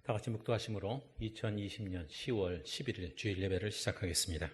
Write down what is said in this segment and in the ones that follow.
다 같이 묵도하심으로 2020년 10월 11일 주일 예배를 시작하겠습니다.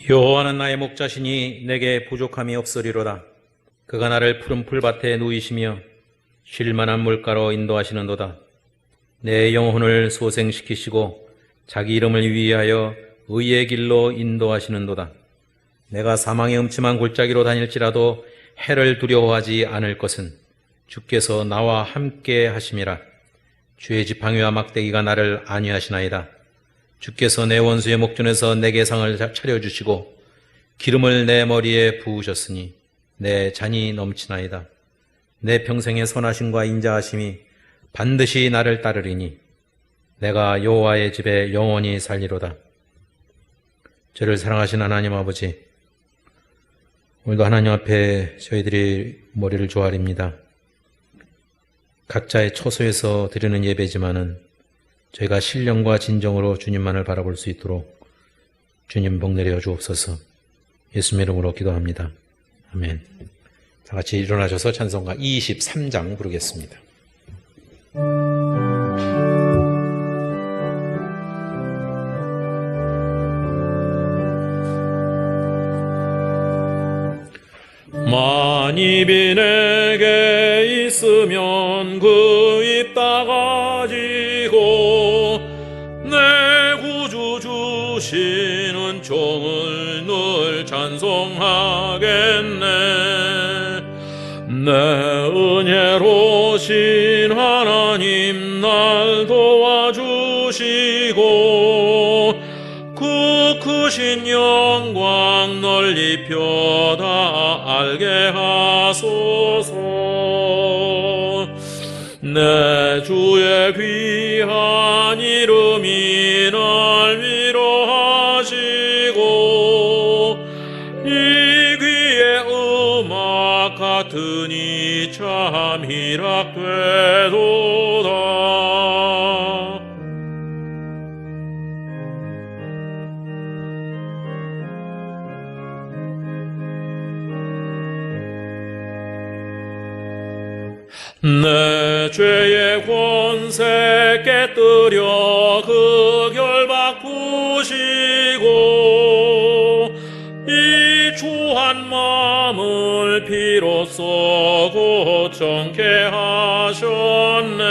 여호와는 나의 목자시니 내게 부족함이 없으리로다. 그가 나를 푸른 풀밭에 누이시며 쉴 만한 물가로 인도하시는도다. 내 영혼을 소생시키시고 자기 이름을 위하여 의의 길로 인도하시는도다. 내가 사망의 음침한 골짜기로 다닐지라도 해를 두려워하지 않을 것은 주께서 나와 함께 하심이라. 주의 지팡이와 막대기가 나를 안위하시나이다. 주께서 내 원수의 목전에서 내게 상을 차려주시고 기름을 내 머리에 부으셨으니 내 잔이 넘치나이다. 내 평생의 선하심과 인자하심이 반드시 나를 따르리니 내가 여호와의 집에 영원히 살리로다. 저를 사랑하신 하나님 아버지, 오늘도 하나님 앞에 저희들이 머리를 조아립니다. 각자의 처소에서 드리는 예배지만은 저희가 신령과 진정으로 주님만을 바라볼 수 있도록 주님 복 내려 주옵소서. 예수님의 이름으로 기도합니다. 아멘. 다 같이 일어나셔서 찬송가 23장 부르겠습니다. 만입이 내게 있으면 그 입 닫아지고 내 구주 주시는 종을 늘 찬송하겠네. 내 은혜로신 하나님 날 도와주시고 그 크신 영광 널리 펴다 알게 하소서. 내 주의 귀한 이름이 날 위로하시고 이 귀의 음악 같으니 참 희락되도다. 내 죄의 권세 깨뜨려 그 결박 푸시고 이 주한 마음을 비로소 고청케 하셨네.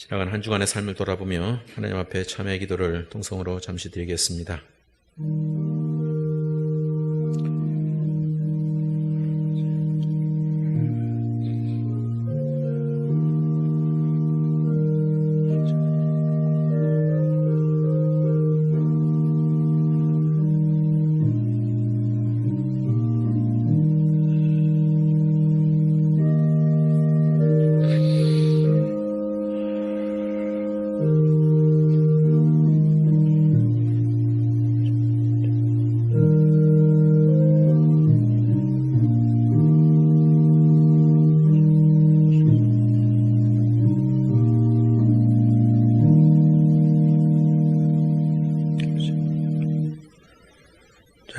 지나간 한 주간의 삶을 돌아보며 하나님 앞에 참회의 기도를 통성으로 잠시 드리겠습니다.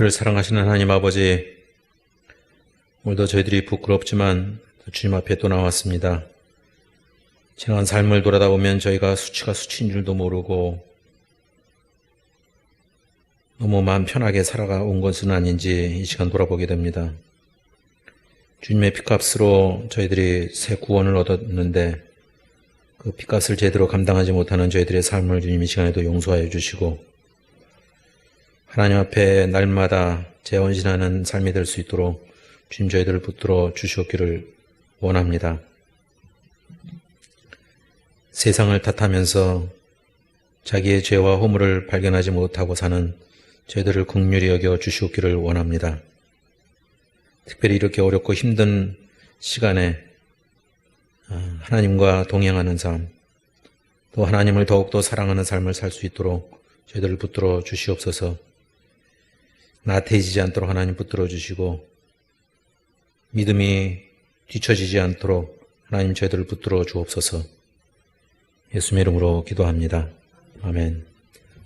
저를 사랑하시는 하나님 아버지, 오늘도 저희들이 부끄럽지만 주님 앞에 또 나왔습니다. 지난 삶을 돌아다 보면 저희가 수치가 수치인 줄도 모르고 너무 마음 편하게 살아온 것은 아닌지 이 시간 돌아보게 됩니다. 주님의 피값으로 저희들이 새 구원을 얻었는데 그 피값을 제대로 감당하지 못하는 저희들의 삶을 주님 이 시간에도 용서하여 주시고 하나님 앞에 날마다 재헌신하는 삶이 될 수 있도록 주님 저희들을 붙들어 주시옵기를 원합니다. 세상을 탓하면서 자기의 죄와 허물을 발견하지 못하고 사는 저희들을 긍휼히 여겨 주시옵기를 원합니다. 특별히 이렇게 어렵고 힘든 시간에 하나님과 동행하는 삶, 또 하나님을 더욱더 사랑하는 삶을 살 수 있도록 저희들을 붙들어 주시옵소서. 나태해지지 않도록 하나님 붙들어 주시고 믿음이 뒤처지지 않도록 하나님 저희들을 붙들어 주옵소서. 예수님의 이름으로 기도합니다. 아멘.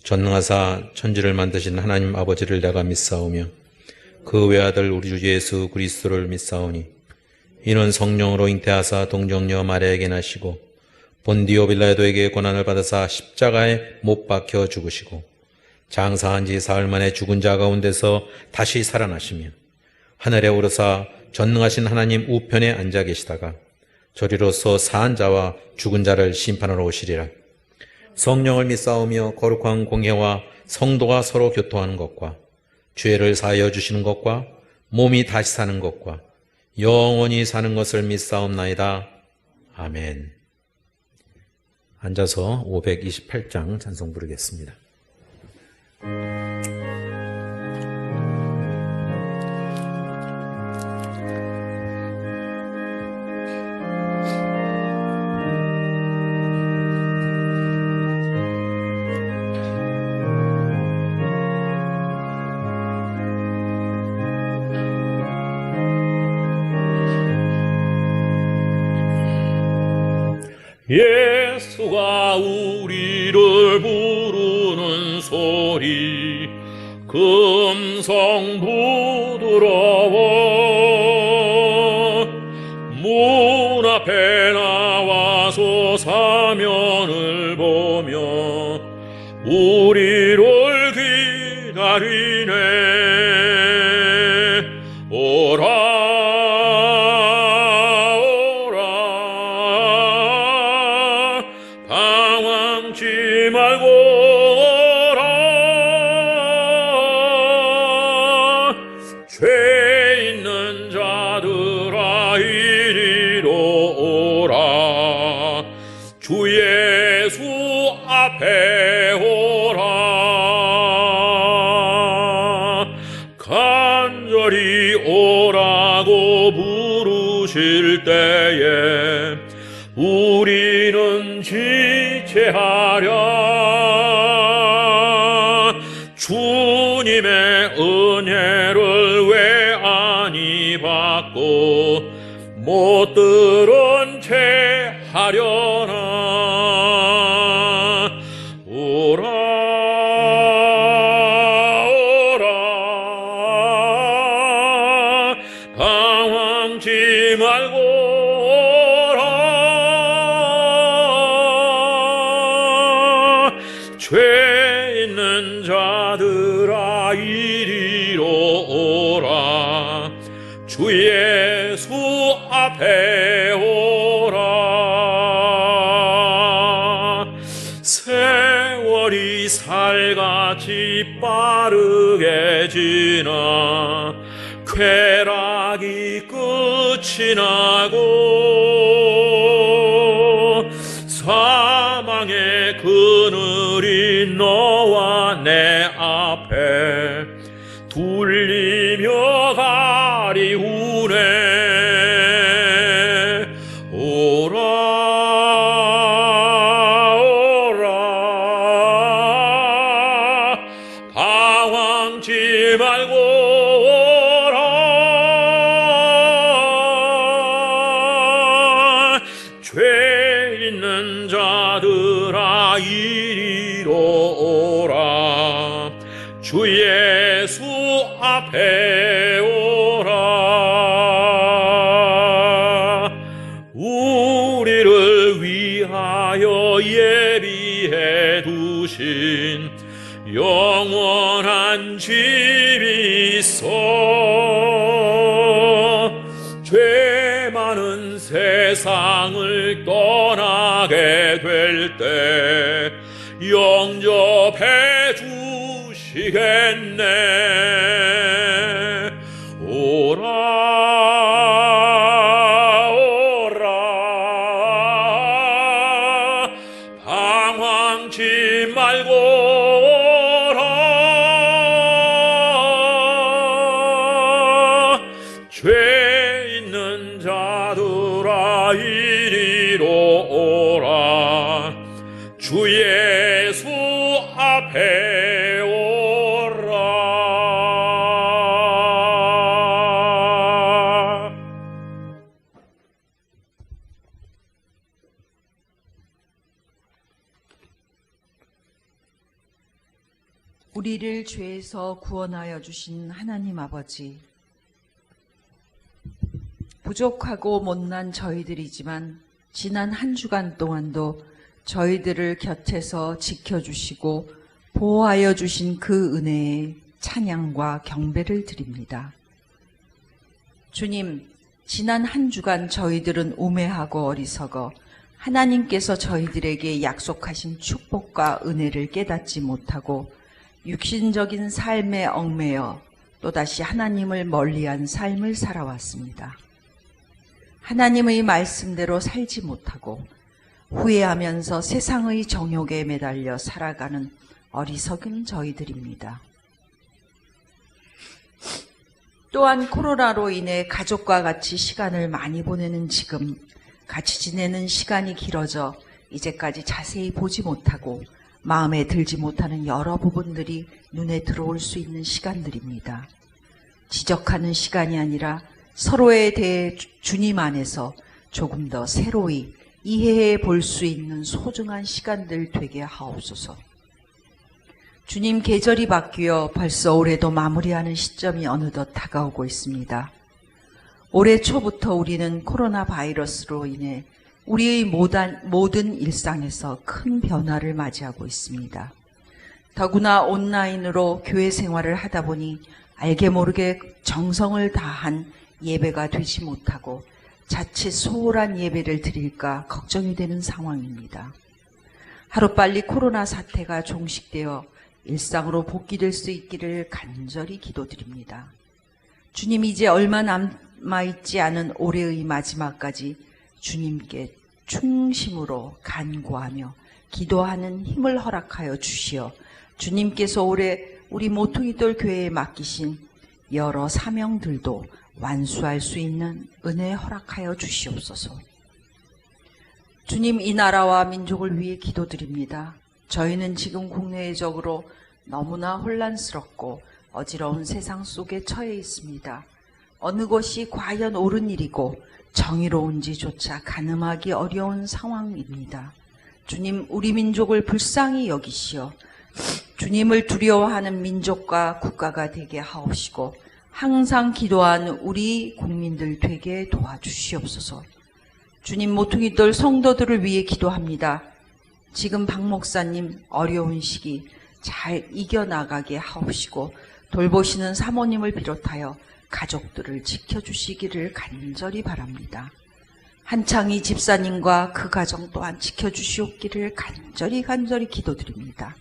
전능하사 천지를 만드신 하나님 아버지를 내가 믿사오며 그 외아들 우리 주 예수 그리스도를 믿사오니 이는 성령으로 잉태하사 동정녀 마리아에게 나시고 본디오 빌라도에게 고난을 받으사 십자가에 못 박혀 죽으시고 장사한 지 사흘 만에 죽은 자 가운데서 다시 살아나시며 하늘에 오르사 전능하신 하나님 우편에 앉아 계시다가 저리로서 사한 자와 죽은 자를 심판하러 오시리라. 성령을 믿사오며 거룩한 공회와 성도가 서로 교통하는 것과 죄를 사하여 주시는 것과 몸이 다시 사는 것과 영원히 사는 것을 믿사옵나이다. 아멘. 앉아서 528장 찬송 부르겠습니다. 예수가 우리를 부르는 소리 금성 부드러워 문 앞에 나와서 사면을 보며 우리를 기다리네. 오라 말고 오라. 죄 있는 자들아 이리로 오라. 주 예수 앞에 오라. 간절히 오라고 부르실 때에 우리는 지체하랴. 주님의 은혜를 왜 아니 받고 못 들은 채 하려나. 오라 오라 방황치 말고 오라. 죄 있는 자들아 이리로 오라. 주 예수 앞에 오라. 세월이 살같이 빠르게 지나 쾌락이 끝이 나고 사망의 그늘이 너와 내 앞에 둘리며 가리우네. 오라 오라 방황치 말고 오라. 죄 있는 자들아 이리로 오라. 주 예수 앞에 오라. 우리를 위하여 예비해 두신 영원한 한 집이 있어 죄 많은 세상을 떠나게 될 때 영접해 주시겠네. 오라 오라 방황치 말고 오라. 죄 있는 자들아 이리로 오라. 주 예수 앞에 오라. 우리를 죄에서 구원하여 주신 하나님 아버지, 부족하고 못난 저희들이지만 지난 한 주간 동안도 저희들을 곁에서 지켜주시고 보호하여 주신 그 은혜에 찬양과 경배를 드립니다. 주님, 지난 한 주간 저희들은 우매하고 어리석어 하나님께서 저희들에게 약속하신 축복과 은혜를 깨닫지 못하고 육신적인 삶에 얽매여 또다시 하나님을 멀리한 삶을 살아왔습니다. 하나님의 말씀대로 살지 못하고 후회하면서 세상의 정욕에 매달려 살아가는 어리석은 저희들입니다. 또한 코로나로 인해 가족과 같이 시간을 많이 보내는 지금 같이 지내는 시간이 길어져 이제까지 자세히 보지 못하고 마음에 들지 못하는 여러 부분들이 눈에 들어올 수 있는 시간들입니다. 지적하는 시간이 아니라 서로에 대해 주님 안에서 조금 더 새로이 이해해 볼 수 있는 소중한 시간들 되게 하옵소서. 주님, 계절이 바뀌어 벌써 올해도 마무리하는 시점이 어느덧 다가오고 있습니다. 올해 초부터 우리는 코로나 바이러스로 인해 우리의 모든 일상에서 큰 변화를 맞이하고 있습니다. 더구나 온라인으로 교회 생활을 하다 보니 알게 모르게 정성을 다한 예배가 되지 못하고 자칫 소홀한 예배를 드릴까 걱정이 되는 상황입니다. 하루빨리 코로나 사태가 종식되어 일상으로 복귀될 수 있기를 간절히 기도드립니다. 주님, 이제 얼마 남아있지 않은 올해의 마지막까지 주님께 충심으로 간구하며 기도하는 힘을 허락하여 주시어 주님께서 올해 우리 모퉁이돌 교회에 맡기신 여러 사명들도 완수할 수 있는 은혜 허락하여 주시옵소서. 주님, 이 나라와 민족을 위해 기도드립니다. 저희는 지금 국내적으로 너무나 혼란스럽고 어지러운 세상 속에 처해 있습니다. 어느 것이 과연 옳은 일이고 정의로운지조차 가늠하기 어려운 상황입니다. 주님, 우리 민족을 불쌍히 여기시어 주님을 두려워하는 민족과 국가가 되게 하옵시고 항상 기도하는 우리 국민들 되게 도와주시옵소서. 주님, 모퉁이돌 성도들을 위해 기도합니다. 지금 박 목사님 어려운 시기 잘 이겨나가게 하옵시고 돌보시는 사모님을 비롯하여 가족들을 지켜주시기를 간절히 바랍니다. 한창희 집사님과 그 가정 또한 지켜주시옵기를 간절히 기도드립니다.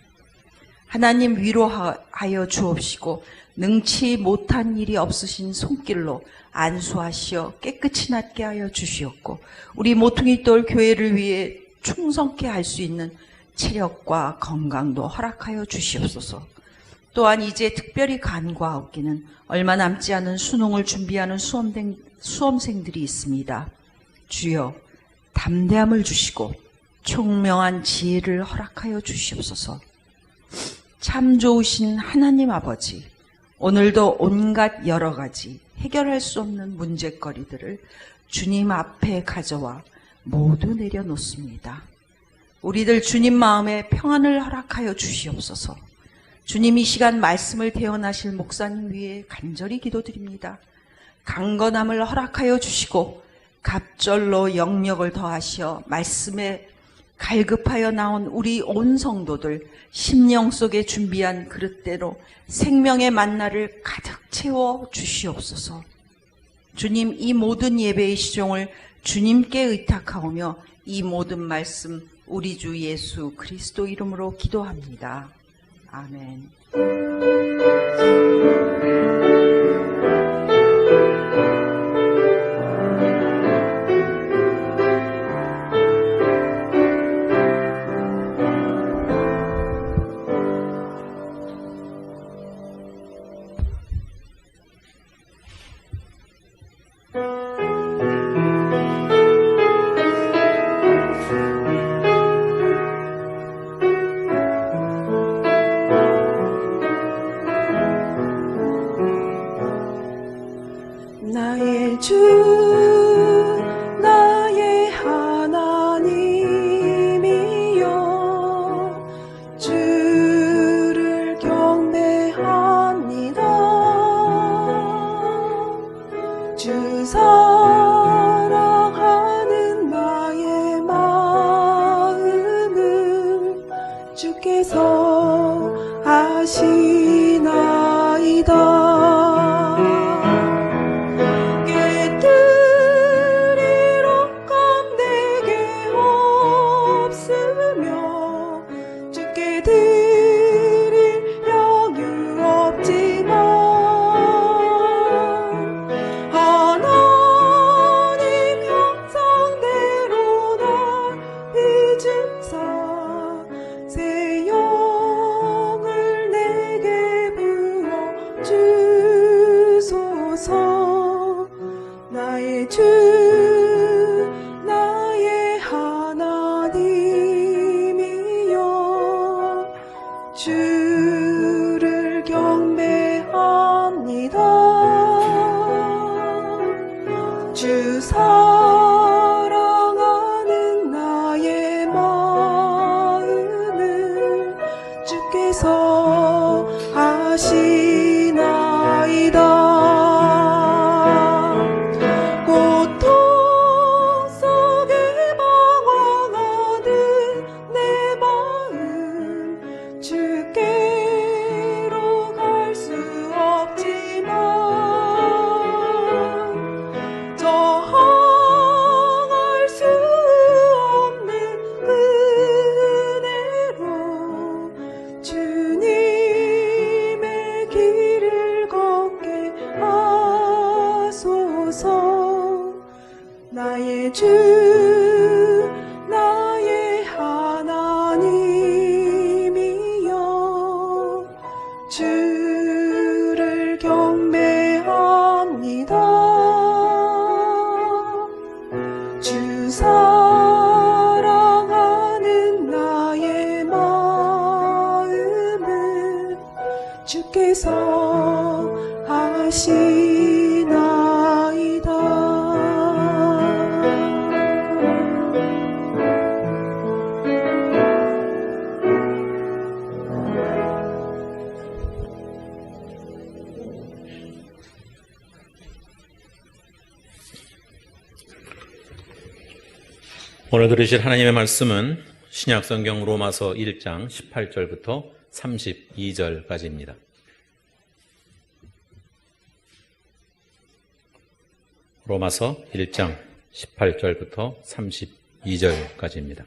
하나님, 위로하여 주옵시고 능치 못한 일이 없으신 손길로 안수하시어 깨끗이 낫게 하여 주시옵고 우리 모퉁이돌 교회를 위해 충성케 할 수 있는 체력과 건강도 허락하여 주시옵소서. 또한 이제 특별히 간구하옵기는 얼마 남지 않은 수능을 준비하는 수험생들이 있습니다. 주여, 담대함을 주시고 총명한 지혜를 허락하여 주시옵소서. 참 좋으신 하나님 아버지, 오늘도 온갖 여러 가지 해결할 수 없는 문제거리들을 주님 앞에 가져와 모두 내려놓습니다. 우리들 주님 마음에 평안을 허락하여 주시옵소서. 주님, 이 시간 말씀을 대언하실 목사님 위해 간절히 기도드립니다. 강건함을 허락하여 주시고 갑절로 영력을 더하시어 말씀에 갈급하여 나온 우리 온 성도들 심령 속에 준비한 그릇대로 생명의 만나를 가득 채워 주시옵소서. 주님, 이 모든 예배의 시종을 주님께 의탁하오며 이 모든 말씀 우리 주 예수 그리스도 이름으로 기도합니다. 아멘. 나의 주 나의 하나님이여 주를 경배합니다. 주 사랑하는 나의 마음을 주께서 아시나이다. 새 영을 내게 부어주소서. 나의 주 나의 하나님이여 주를 경배합니다. 주 사랑하는 나의 마음을 주께서 아시나이다. 고통 속에 방황하는 내 마음 주께로 갈 수 없지만 저항할 수 없는 은혜로 주님의 길을 걷게 하소서. 나의 주 나의 하나님이여 주를 경배합니다. 주 사랑하는 나의 마음을 주께서 아시나이다. 오늘 들으실 하나님의 말씀은 신약성경 로마서 1장 18절부터 32절까지입니다. 로마서 1장 18절부터 32절까지입니다.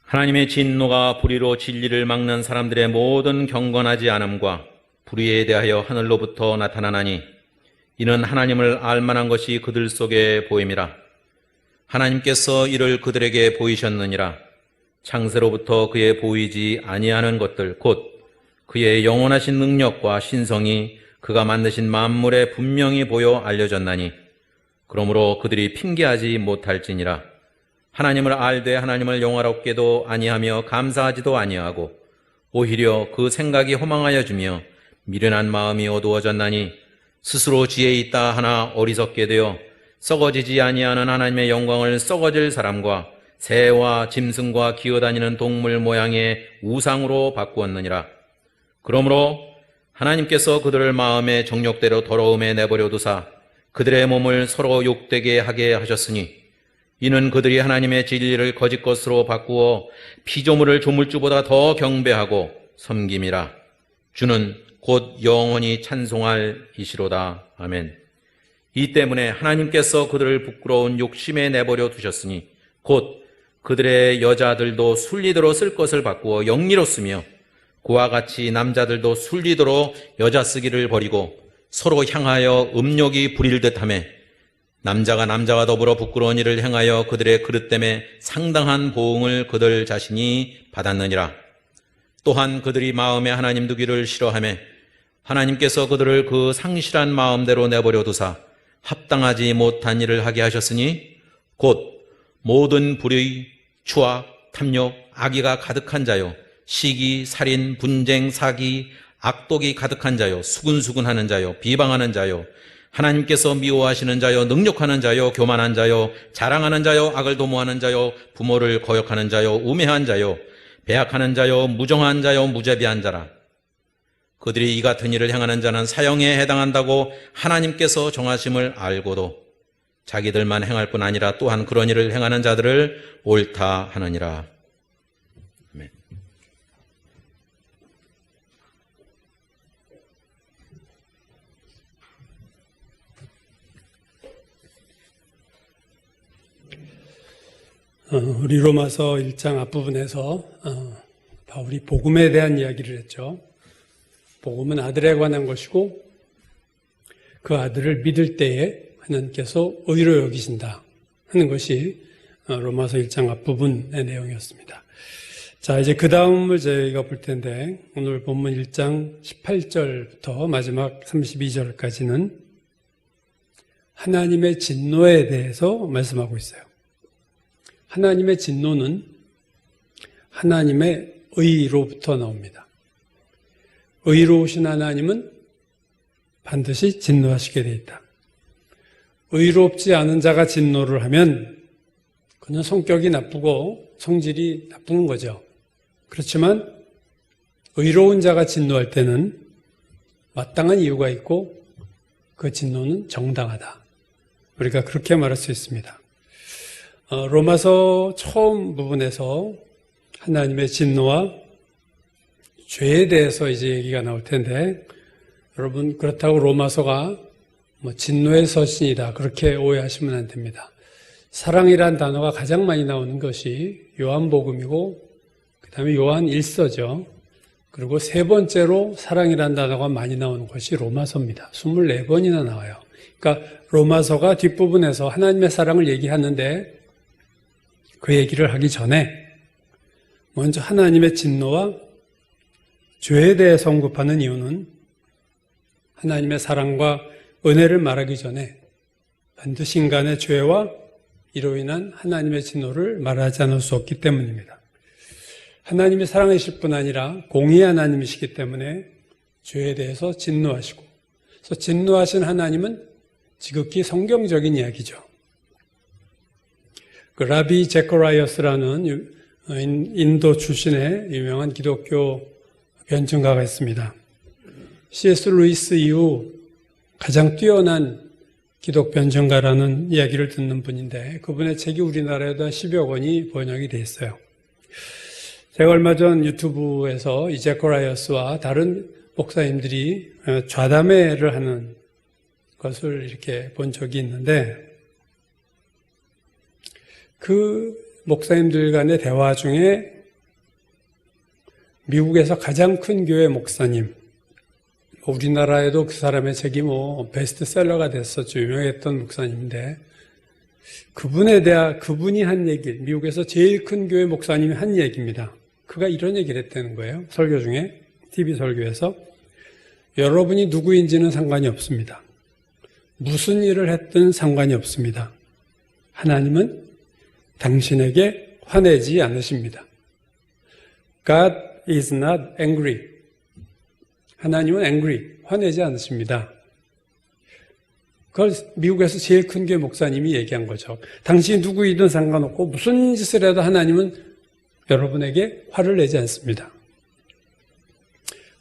하나님의 진노가 불의로 진리를 막는 사람들의 모든 경건하지 않음과 불의에 대하여 하늘로부터 나타나나니 이는 하나님을 알만한 것이 그들 속에 보임이라. 하나님께서 이를 그들에게 보이셨느니라. 창세로부터 그의 보이지 아니하는 것들 곧 그의 영원하신 능력과 신성이 그가 만드신 만물에 분명히 보여 알려졌나니 그러므로 그들이 핑계하지 못할지니라. 하나님을 알되 하나님을 영화롭게도 아니하며 감사하지도 아니하고 오히려 그 생각이 허망하여 주며 미련한 마음이 어두워졌나니 스스로 지혜 있다 하나 어리석게 되어 썩어지지 아니하는 하나님의 영광을 썩어질 사람과 새와 짐승과 기어다니는 동물 모양의 우상으로 바꾸었느니라. 그러므로 하나님께서 그들을 마음의 정욕대로 더러움에 내버려 두사 그들의 몸을 서로 욕되게 하게 하셨으니 이는 그들이 하나님의 진리를 거짓 것으로 바꾸어 피조물을 조물주보다 더 경배하고 섬김이라. 주는 곧 영원히 찬송할 이시로다. 아멘. 이 때문에 하나님께서 그들을 부끄러운 욕심에 내버려 두셨으니 곧 그들의 여자들도 순리대로 쓸 것을 바꾸어 영리로 쓰며 그와 같이 남자들도 순리대로 여자 쓰기를 버리고 서로 향하여 음욕이 부릴 듯하며 남자가 남자와 더불어 부끄러운 일을 행하여 그들의 그릇 때문에 상당한 보응을 그들 자신이 받았느니라. 또한 그들이 마음에 하나님 두기를 싫어하며 하나님께서 그들을 그 상실한 마음대로 내버려 두사 합당하지 못한 일을 하게 하셨으니 곧 모든 불의, 추악, 탐욕, 악의가 가득한 자요 시기, 살인, 분쟁, 사기, 악독이 가득한 자요 수근수근하는 자요 비방하는 자요 하나님께서 미워하시는 자요 능욕하는 자요 교만한 자요 자랑하는 자요 악을 도모하는 자요 부모를 거역하는 자요 우매한 자요 배약하는 자요 무정한 자요 무자비한 자라. 그들이 이 같은 일을 행하는 자는 사형에 해당한다고 하나님께서 정하심을 알고도 자기들만 행할 뿐 아니라 또한 그런 일을 행하는 자들을 옳다 하느니라. 아멘. 우리 로마서 1장 앞부분에서 바울이 복음에 대한 이야기를 했죠. 복음은 아들에 관한 것이고 그 아들을 믿을 때에 하나님께서 의로 여기신다 하는 것이 로마서 1장 앞부분의 내용이었습니다. 자, 이제 그 다음을 저희가 볼 텐데 오늘 본문 1장 18절부터 마지막 32절까지는 하나님의 진노에 대해서 말씀하고 있어요. 하나님의 진노는 하나님의 의로부터 나옵니다. 의로우신 하나님은 반드시 진노하시게 돼 있다. 의롭지 않은 자가 진노를 하면 그는 성격이 나쁘고 성질이 나쁜 거죠. 그렇지만 의로운 자가 진노할 때는 마땅한 이유가 있고 그 진노는 정당하다. 우리가 그렇게 말할 수 있습니다. 로마서 처음 부분에서 하나님의 진노와 죄에 대해서 이제 얘기가 나올 텐데 여러분 그렇다고 로마서가 진노의 서신이다 그렇게 오해하시면 안 됩니다. 사랑이란 단어가 가장 많이 나오는 것이 요한복음이고 그 다음에 요한 1서죠. 그리고 세 번째로 사랑이란 단어가 많이 나오는 것이 로마서입니다. 24번이나 나와요. 그러니까 로마서가 뒷부분에서 하나님의 사랑을 얘기하는데 그 얘기를 하기 전에 먼저 하나님의 진노와 죄에 대해 언급하는 이유는 하나님의 사랑과 은혜를 말하기 전에 반드시 인간의 죄와 이로 인한 하나님의 진노를 말하지 않을 수 없기 때문입니다. 하나님이 사랑이실 뿐 아니라 공의의 하나님이시기 때문에 죄에 대해서 진노하시고, 그래서 진노하신 하나님은 지극히 성경적인 이야기죠. 그 라비 제커라이어스라는 인도 출신의 유명한 기독교 변증가가 있습니다. C.S. 루이스 이후 가장 뛰어난 기독 변증가라는 이야기를 듣는 분인데 그분의 책이 우리나라에도 한 10여 권이 번역이 돼 있어요. 제가 얼마 전 유튜브에서 이 제커라이어스와 다른 목사님들이 좌담회를 하는 것을 이렇게 본 적이 있는데 그 목사님들 간의 대화 중에 미국에서 가장 큰 교회 목사님, 우리나라에도 그 사람의 책이 베스트셀러가 됐었죠. 유명했던 목사님인데 그분이 한 얘기, 미국에서 제일 큰 교회 목사님이 한 얘기입니다. 그가 이런 얘기를 했다는 거예요. 설교 중에, TV 설교에서. 여러분이 누구인지는 상관이 없습니다. 무슨 일을 했든 상관이 없습니다. 하나님은 당신에게 화내지 않으십니다. God is not angry. 하나님은 angry, 화내지 않으십니다. 그걸 미국에서 제일 큰 교회 목사님이 얘기한 거죠. 당신이 누구이든 상관없고 무슨 짓을 해도 하나님은 여러분에게 화를 내지 않습니다.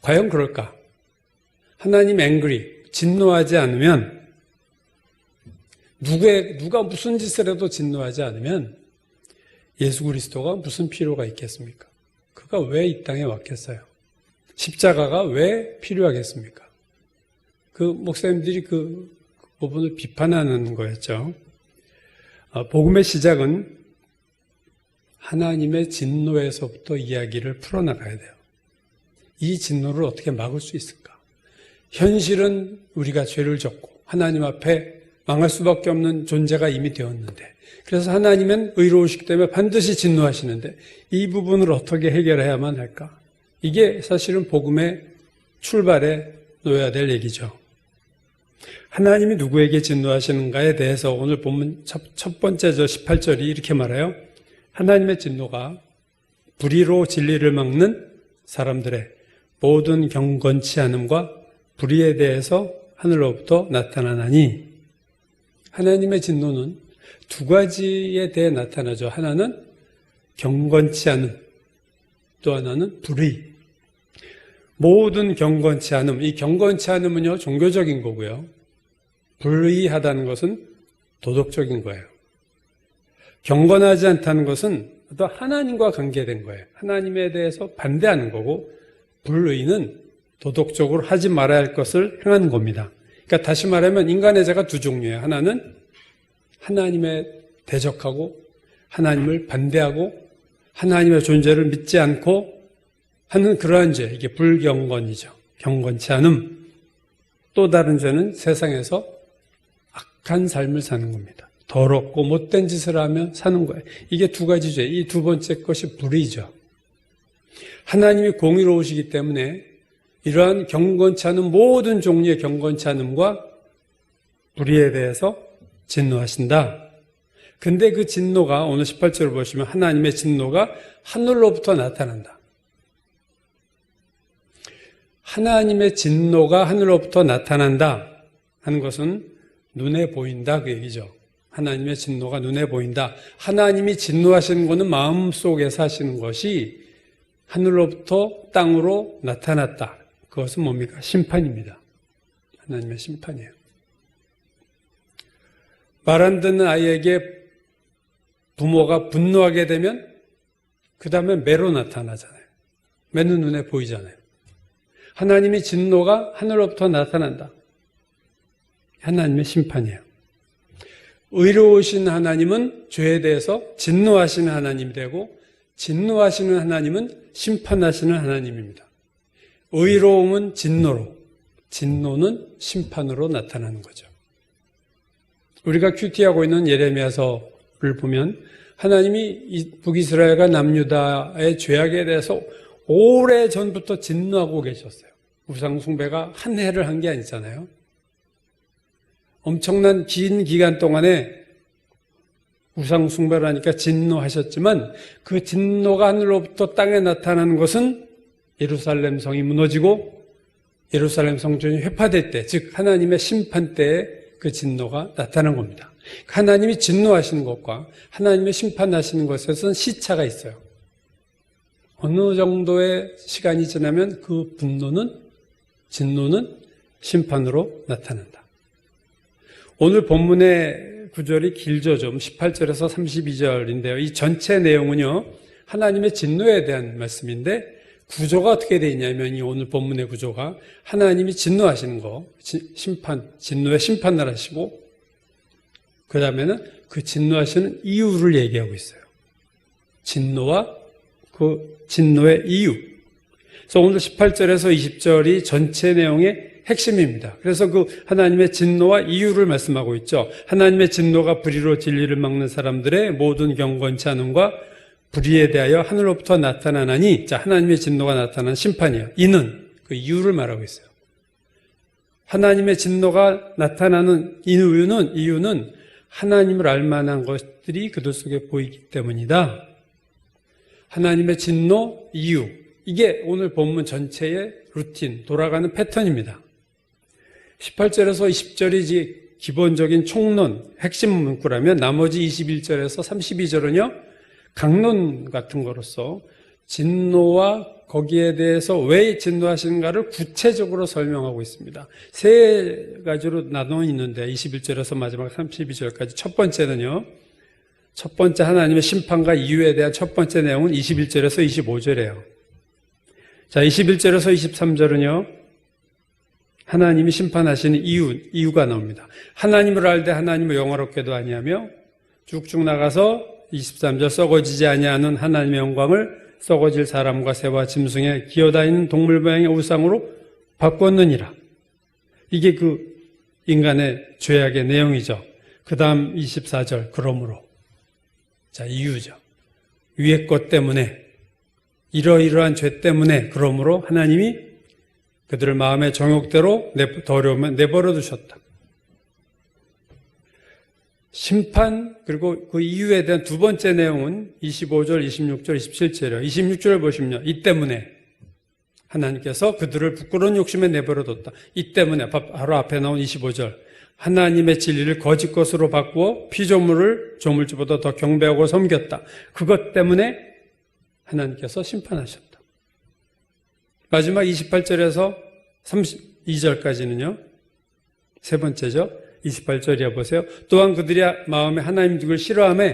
과연 그럴까? 하나님 angry, 진노하지 않으면 누가 무슨 짓을 해도 진노하지 않으면 예수 그리스도가 무슨 필요가 있겠습니까? 그가 왜 이 땅에 왔겠어요? 십자가가 왜 필요하겠습니까? 그 목사님들이 그 부분을 비판하는 거였죠. 복음의 시작은 하나님의 진노에서부터 이야기를 풀어나가야 돼요. 이 진노를 어떻게 막을 수 있을까? 현실은 우리가 죄를 졌고 하나님 앞에 망할 수밖에 없는 존재가 이미 되었는데, 그래서 하나님은 의로우시기 때문에 반드시 진노하시는데 이 부분을 어떻게 해결해야만 할까? 이게 사실은 복음의 출발에 놓여야 될 얘기죠. 하나님이 누구에게 진노하시는가에 대해서 오늘 본문 첫 번째 18절이 이렇게 말해요. 하나님의 진노가 불의로 진리를 막는 사람들의 모든 경건치 않음과 불의에 대해서 하늘로부터 나타나나니, 하나님의 진노는 두 가지에 대해 나타나죠. 하나는 경건치 않음, 또 하나는 불의. 모든 경건치 않음, 이 경건치 않음은요 종교적인 거고요, 불의하다는 것은 도덕적인 거예요. 경건하지 않다는 것은 또 하나님과 관계된 거예요. 하나님에 대해서 반대하는 거고, 불의는 도덕적으로 하지 말아야 할 것을 행하는 겁니다. 그러니까 다시 말하면 인간의 죄가 두 종류예요. 하나는 하나님에 대적하고 하나님을 반대하고 하나님의 존재를 믿지 않고 하는 그러한 죄, 이게 불경건이죠. 경건치 않음. 또 다른 죄는 세상에서 악한 삶을 사는 겁니다. 더럽고 못된 짓을 하며 사는 거예요. 이게 두 가지 죄. 이 두 번째 것이 불의죠. 하나님이 공의로우시기 때문에 이러한 경건치 않은 모든 종류의 경건치 않음과 불의에 대해서 진노하신다. 근데 그 진노가 오늘 18절을 보시면 하나님의 진노가 하늘로부터 나타난다. 하나님의 진노가 하늘로부터 나타난다 하는 것은 눈에 보인다, 그 얘기죠. 하나님의 진노가 눈에 보인다. 하나님이 진노하시는 것은 마음속에서 하시는 것이 하늘로부터 땅으로 나타났다. 그것은 뭡니까? 심판입니다. 하나님의 심판이에요. 말 안 듣는 아이에게 부모가 분노하게 되면 그 다음에 매로 나타나잖아요. 매는 눈에 보이잖아요. 하나님의 진노가 하늘로부터 나타난다. 하나님의 심판이에요. 의로우신 하나님은 죄에 대해서 진노하시는 하나님이 되고, 진노하시는 하나님은 심판하시는 하나님입니다. 의로움은 진노로, 진노는 심판으로 나타나는 거죠. 우리가 큐티하고 있는 예레미야서를 보면 하나님이 북이스라엘과 남유다의 죄악에 대해서 오래전부터 진노하고 계셨어요. 우상 숭배가 한 해를 한 게 아니잖아요. 엄청난 긴 기간 동안에 우상 숭배를 하니까 진노하셨지만, 그 진노가 하늘로부터 땅에 나타나는 것은 예루살렘 성이 무너지고 예루살렘 성전이 회파될 때, 즉 하나님의 심판 때에 그 진노가 나타난 겁니다. 하나님이 진노하시는 것과 하나님의 심판하시는 것에서는 시차가 있어요. 어느 정도의 시간이 지나면 그 진노는 심판으로 나타난다. 오늘 본문의 구절이 길죠, 좀. 18절에서 32절인데요. 이 전체 내용은요, 하나님의 진노에 대한 말씀인데, 구조가 어떻게 되어 있냐면, 이 오늘 본문의 구조가 하나님이 진노하시는 거, 진노의 심판을 하시고, 그 다음에는 그 진노하시는 이유를 얘기하고 있어요. 진노와 그 진노의 이유. 그래서 오늘 18절에서 20절이 전체 내용의 핵심입니다. 그래서 그 하나님의 진노와 이유를 말씀하고 있죠. 하나님의 진노가 불의로 진리를 막는 사람들의 모든 경건치 않음과 불의에 대하여 하늘로부터 나타나나니, 자, 하나님의 진노가 나타난 심판이에요. 이는, 그 이유를 말하고 있어요. 하나님의 진노가 나타나는 이유는 하나님을 알 만한 것들이 그들 속에 보이기 때문이다. 하나님의 진노, 이유. 이게 오늘 본문 전체의 루틴, 돌아가는 패턴입니다. 18절에서 20절이 기본적인 총론, 핵심 문구라면 나머지 21절에서 32절은요, 강론 같은 거로서 진노와 거기에 대해서 왜 진노하시는가를 구체적으로 설명하고 있습니다. 세 가지로 나눠 있는데 21절에서 마지막 32절까지 첫 번째는요. 첫 번째 하나님의 심판과 이유에 대한 첫 번째 내용은 21절에서 25절이에요. 자, 21절에서 23절은요. 하나님이 심판하시는 이유가 나옵니다. 하나님을 알되 하나님을 영화롭게도 아니하며 쭉쭉 나가서 23절 썩어지지 아니하는 하나님의 영광을 썩어질 사람과 새와 짐승에 기어다니는 동물 모양의 우상으로 바꿨느니라. 이게 그 인간의 죄악의 내용이죠. 그 다음 24절 그러므로 자 이유죠. 위의 것 때문에 이러이러한 죄 때문에 그러므로 하나님이 그들을 마음의 정욕대로 더러우면 내버려 두셨다. 심판 그리고 그 이유에 대한 두 번째 내용은 25절, 26절, 27절이에요. 26절을 보시면요. 이 때문에 하나님께서 그들을 부끄러운 욕심에 내버려뒀다. 이 때문에 바로 앞에 나온 25절 하나님의 진리를 거짓 것으로 바꾸어 피조물을 조물주보다 더 경배하고 섬겼다. 그것 때문에 하나님께서 심판하셨다. 마지막 28절에서 32절까지는요. 세 번째죠. 28절이야 보세요. 또한 그들이 마음에 하나님 득을 싫어하며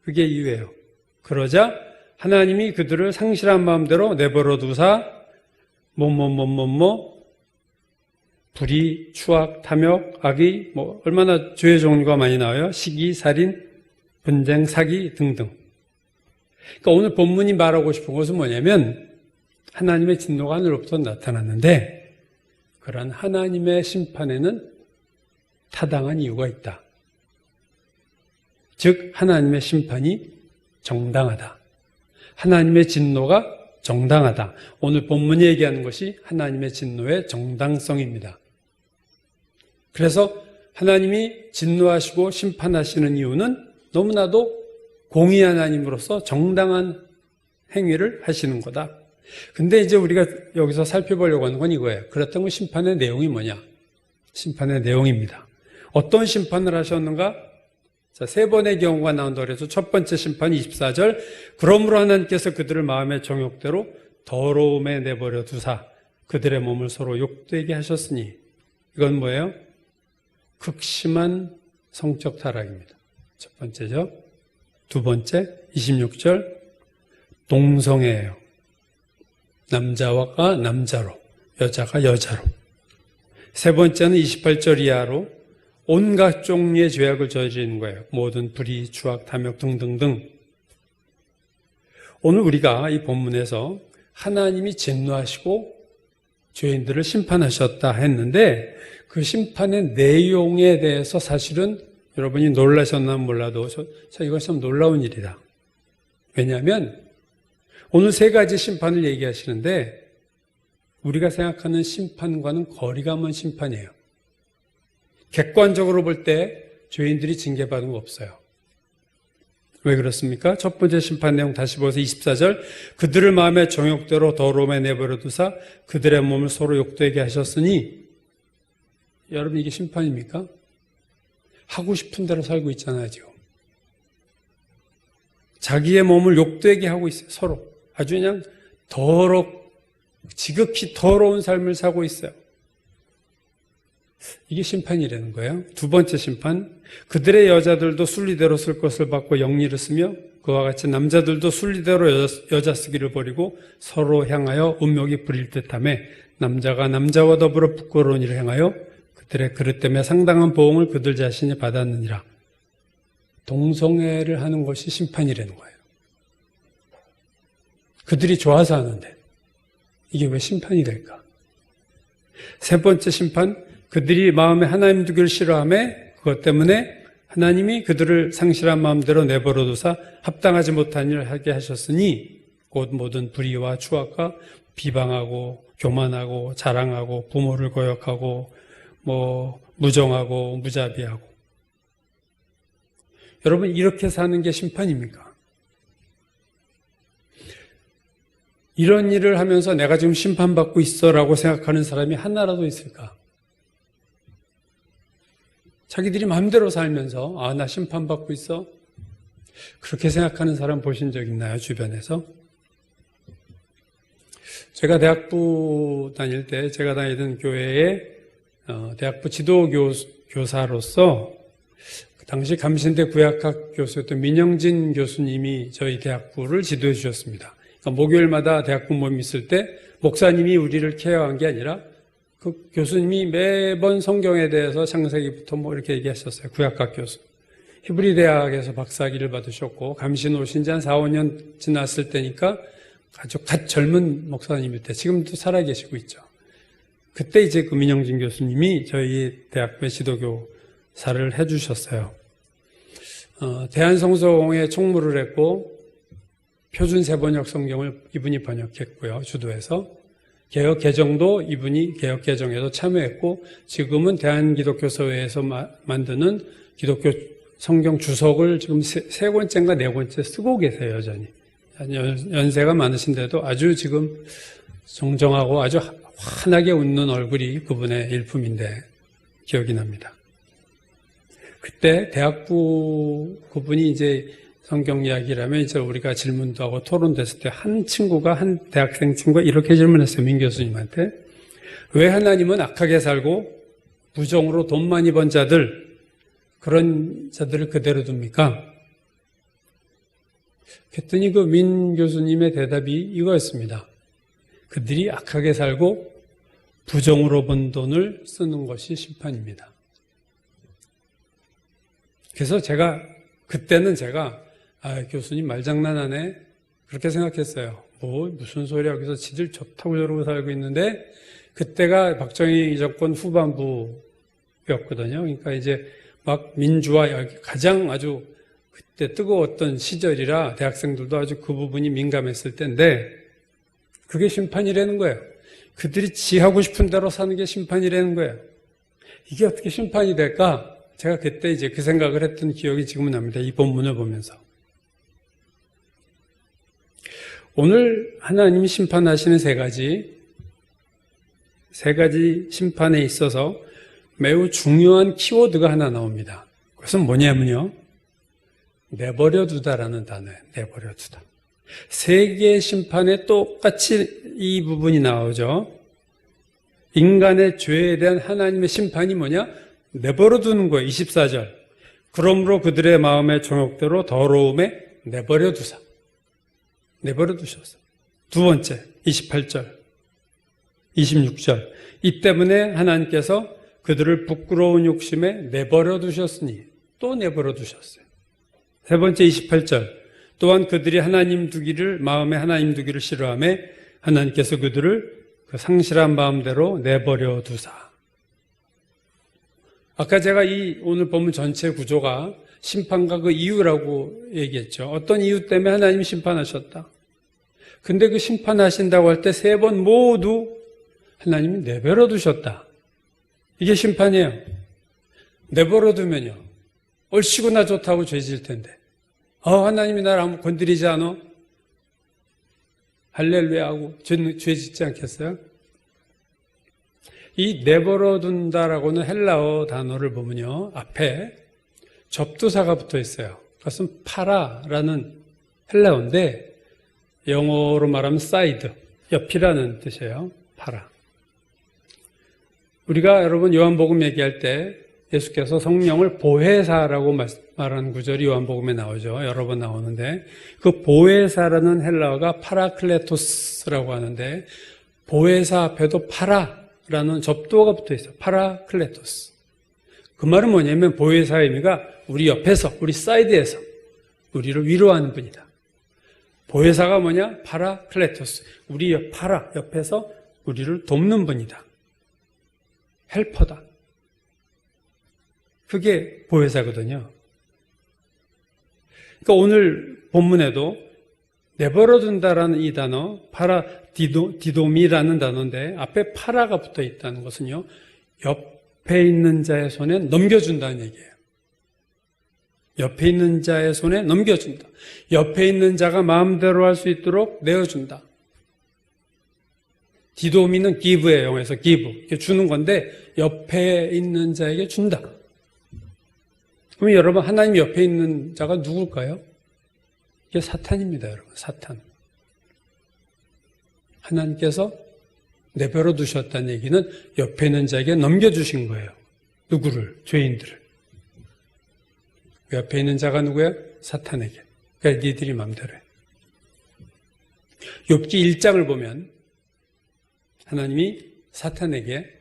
그게 이유예요. 그러자 하나님이 그들을 상실한 마음대로 내버려 두사 불의, 추악, 탐욕, 악의 얼마나 죄의 종류가 많이 나와요. 시기, 살인, 분쟁, 사기 등등. 그러니까 오늘 본문이 말하고 싶은 것은 뭐냐면 하나님의 진노가 하늘로부터 나타났는데 그러한 하나님의 심판에는 타당한 이유가 있다. 즉 하나님의 심판이 정당하다. 하나님의 진노가 정당하다. 오늘 본문이 얘기하는 것이 하나님의 진노의 정당성입니다. 그래서 하나님이 진노하시고 심판하시는 이유는 너무나도 공의한 하나님으로서 정당한 행위를 하시는 거다. 근데 이제 우리가 여기서 살펴보려고 하는 건 이거예요. 그렇다면 심판의 내용이 뭐냐? 심판의 내용입니다. 어떤 심판을 하셨는가? 자, 세 번의 경우가 나온다 그래서 첫 번째 심판 24절 그러므로 하나님께서 그들을 마음의 정욕대로 더러움에 내버려 두사 그들의 몸을 서로 욕되게 하셨으니 이건 뭐예요? 극심한 성적 타락입니다. 첫 번째죠. 두 번째 26절 동성애예요. 남자가 남자로 여자가 여자로. 세 번째는 28절 이하로 온갖 종류의 죄악을 저지르는 거예요. 모든 불의, 추악, 탐욕 등등등. 오늘 우리가 이 본문에서 하나님이 진노하시고 죄인들을 심판하셨다 했는데 그 심판의 내용에 대해서 사실은 여러분이 놀라셨나 몰라도 이건 참 놀라운 일이다. 왜냐하면 오늘 세 가지 심판을 얘기하시는데 우리가 생각하는 심판과는 거리가 먼 심판이에요. 객관적으로 볼 때 죄인들이 징계받은 거 없어요. 왜 그렇습니까? 첫 번째 심판 내용 다시 보세요. 24절 그들을 마음의 정욕대로 더러움에 내버려 두사 그들의 몸을 서로 욕되게 하셨으니 여러분 이게 심판입니까? 하고 싶은 대로 살고 있잖아요. 지금. 자기의 몸을 욕되게 하고 있어요. 서로. 아주 그냥 지극히 더러운 삶을 사고 있어요. 이게 심판이라는 거예요. 두 번째 심판 그들의 여자들도 순리대로 쓸 것을 받고 영리를 쓰며 그와 같이 남자들도 순리대로 여자 쓰기를 버리고 서로 향하여 운명이 부릴 듯하며 남자가 남자와 더불어 부끄러운 일을 행하여 그들의 그릇 때문에 상당한 보응을 그들 자신이 받았느니라. 동성애를 하는 것이 심판이라는 거예요. 그들이 좋아서 하는데 이게 왜 심판이 될까? 세 번째 심판 그들이 마음에 하나님 두기를 싫어하며 그것 때문에 하나님이 그들을 상실한 마음대로 내버려 두사 합당하지 못한 일을 하게 하셨으니 곧 모든 불의와 추악과 비방하고 교만하고 자랑하고 부모를 거역하고 무정하고 무자비하고 여러분 이렇게 사는 게 심판입니까? 이런 일을 하면서 내가 지금 심판받고 있어라고 생각하는 사람이 하나라도 있을까? 자기들이 마음대로 살면서 나 심판받고 있어? 그렇게 생각하는 사람 보신 적 있나요? 주변에서? 제가 대학부 다닐 때 제가 다니던 교회에 대학부 지도교사로서 그 당시 감신대 구약학 교수였던 민영진 교수님이 저희 대학부를 지도해 주셨습니다. 그러니까 목요일마다 대학부 모임 있을 때 목사님이 우리를 케어한 게 아니라 그 교수님이 매번 성경에 대해서 창세기부터 뭐 이렇게 얘기하셨어요. 구약학 교수. 히브리 대학에서 박사학위를 받으셨고 감신 오신 지 한 4, 5년 지났을 때니까 아주 갓 젊은 목사님일 때 지금도 살아계시고 있죠. 그때 이제 그 민영진 교수님이 저희 대학부의 지도교사를 해주셨어요. 대한성서공회 총무를 했고 표준 세번역 성경을 이분이 번역했고요. 주도해서 개혁 개정도 이분이 개혁 개정에도 참여했고 지금은 대한기독교서회에서 만드는 기독교 성경 주석을 지금 세 권째인가 네 권째 쓰고 계세요. 여전히. 연세가 많으신데도 아주 지금 정정하고 아주 환하게 웃는 얼굴이 그분의 일품인데 기억이 납니다. 그때 대학부 그분이 이제 성경 이야기를 하면 이제 우리가 질문도 하고 토론됐을 때 한 대학생 친구가 이렇게 질문했어요. 민 교수님한테. 왜 하나님은 악하게 살고 부정으로 돈 많이 번 그런 자들을 그대로 둡니까? 그랬더니 그 민 교수님의 대답이 이거였습니다. 그들이 악하게 살고 부정으로 번 돈을 쓰는 것이 심판입니다. 그래서 그때는 제가 교수님 말장난하네 그렇게 생각했어요. 무슨 소리야. 그래서 지들 좋다고 저러고 살고 있는데 그때가 박정희 정권 후반부였거든요. 그러니까 이제 막 민주화 가장 아주 그때 뜨거웠던 시절이라 대학생들도 아주 그 부분이 민감했을 때인데 그게 심판이라는 거예요. 그들이 지하고 싶은 대로 사는 게 심판이라는 거예요. 이게 어떻게 심판이 될까? 제가 그때 이제 그 생각을 했던 기억이 지금은 납니다. 이 본문을 보면서. 오늘 하나님이 심판하시는 세 가지 심판에 있어서 매우 중요한 키워드가 하나 나옵니다. 그것은 뭐냐면요. 내버려 두다라는 단어예요. 내버려 두다. 세 개의 심판에 똑같이 이 부분이 나오죠. 인간의 죄에 대한 하나님의 심판이 뭐냐? 내버려 두는 거예요. 24절. 그러므로 그들의 마음의 정욕대로 더러움에 내버려 두사. 내버려 두셨어. 두 번째, 28절, 26절. 이 때문에 하나님께서 그들을 부끄러운 욕심에 내버려 두셨으니 또 내버려 두셨어요. 세 번째 28절. 또한 그들이 마음에 하나님 두기를 싫어하며 하나님께서 그들을 그 상실한 마음대로 내버려 두사. 아까 제가 오늘 본문 전체 구조가 심판과 그 이유라고 얘기했죠. 어떤 이유 때문에 하나님이 심판하셨다. 근데 그 심판하신다고 할 때 세 번 모두 하나님이 내버려 두셨다. 이게 심판이에요. 내버려 두면요. 얼씨구나 좋다고 죄질 텐데. 하나님이 나를 아무 건드리지 않아? 할렐루야 하고 죄 짓지 않겠어요? 이 내버려 둔다라고는 헬라어 단어를 보면요. 앞에 접두사가 붙어 있어요. 그것은 파라라는 헬라어인데 영어로 말하면 사이드, 옆이라는 뜻이에요. 파라. 우리가 여러분 요한복음 얘기할 때 예수께서 성령을 보혜사라고 말하는 구절이 요한복음에 나오죠. 여러 번 나오는데 그 보혜사라는 헬라어가 파라클레토스라고 하는데 보혜사 앞에도 파라라는 접두어가 붙어 있어요. 파라클레토스. 그 말은 뭐냐면 보혜사의 의미가 우리 옆에서, 우리 사이드에서 우리를 위로하는 분이다. 보혜사가 뭐냐? 파라클레토스. 우리 옆에서 우리를 돕는 분이다. 헬퍼다. 그게 보혜사거든요. 그러니까 오늘 본문에도 내버려 둔다라는 이 단어, 디도미라는 단어인데 앞에 파라가 붙어 있다는 것은요. 옆에 있는 자의 손에 넘겨준다는 얘기예요. 옆에 있는 자의 손에 넘겨준다. 옆에 있는 자가 마음대로 할 수 있도록 내어준다. 디도미는 give예요. 영어에서 give. 이렇게 주는 건데 옆에 있는 자에게 준다. 그럼 여러분 하나님 옆에 있는 자가 누굴까요? 이게 사탄입니다. 여러분. 사탄. 하나님께서 내버려 두셨다는 얘기는 옆에 있는 자에게 넘겨주신 거예요. 누구를? 죄인들을. 옆에 있는 자가 누구야? 사탄에게. 그러니까 니들이 마음대로 해. 욥기 1장을 보면 하나님이 사탄에게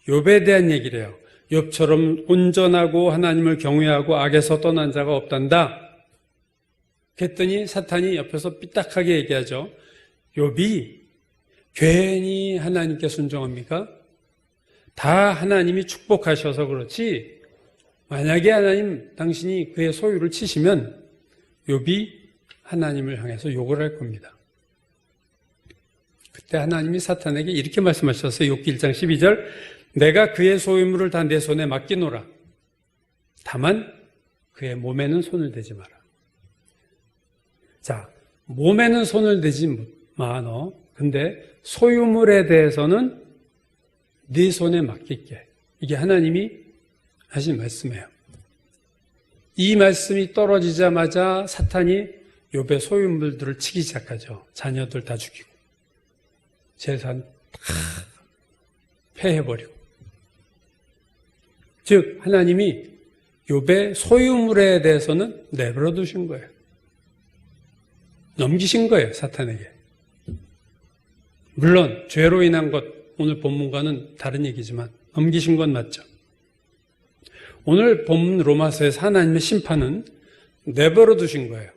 욥에 대한 얘기를 해요. 욥처럼 온전하고 하나님을 경외하고 악에서 떠난 자가 없단다. 그랬더니 사탄이 옆에서 삐딱하게 얘기하죠. 욥이 괜히 하나님께 순종합니까? 다 하나님이 축복하셔서 그렇지, 만약에 하나님 당신이 그의 소유를 치시면 욥이 하나님을 향해서 욕을 할 겁니다. 그때 하나님이 사탄에게 이렇게 말씀하셨어요. 욥기 1장 12절, 내가 그의 소유물을 다 내 손에 맡기노라. 다만 그의 몸에는 손을 대지 마라. 자, 몸에는 손을 대지 마, 너. 근데 소유물에 대해서는 네 손에 맡길게. 이게 하나님이 하신 말씀이에요. 이 말씀이 떨어지자마자 사탄이 욥의 소유물들을 치기 시작하죠. 자녀들 다 죽이고 재산 다 패해버리고. 즉 하나님이 욥의 소유물에 대해서는 내버려 두신 거예요. 넘기신 거예요, 사탄에게. 물론 죄로 인한 것, 오늘 본문과는 다른 얘기지만 넘기신 건 맞죠. 오늘 본문 로마서에서 하나님의 심판은 내버려 두신 거예요.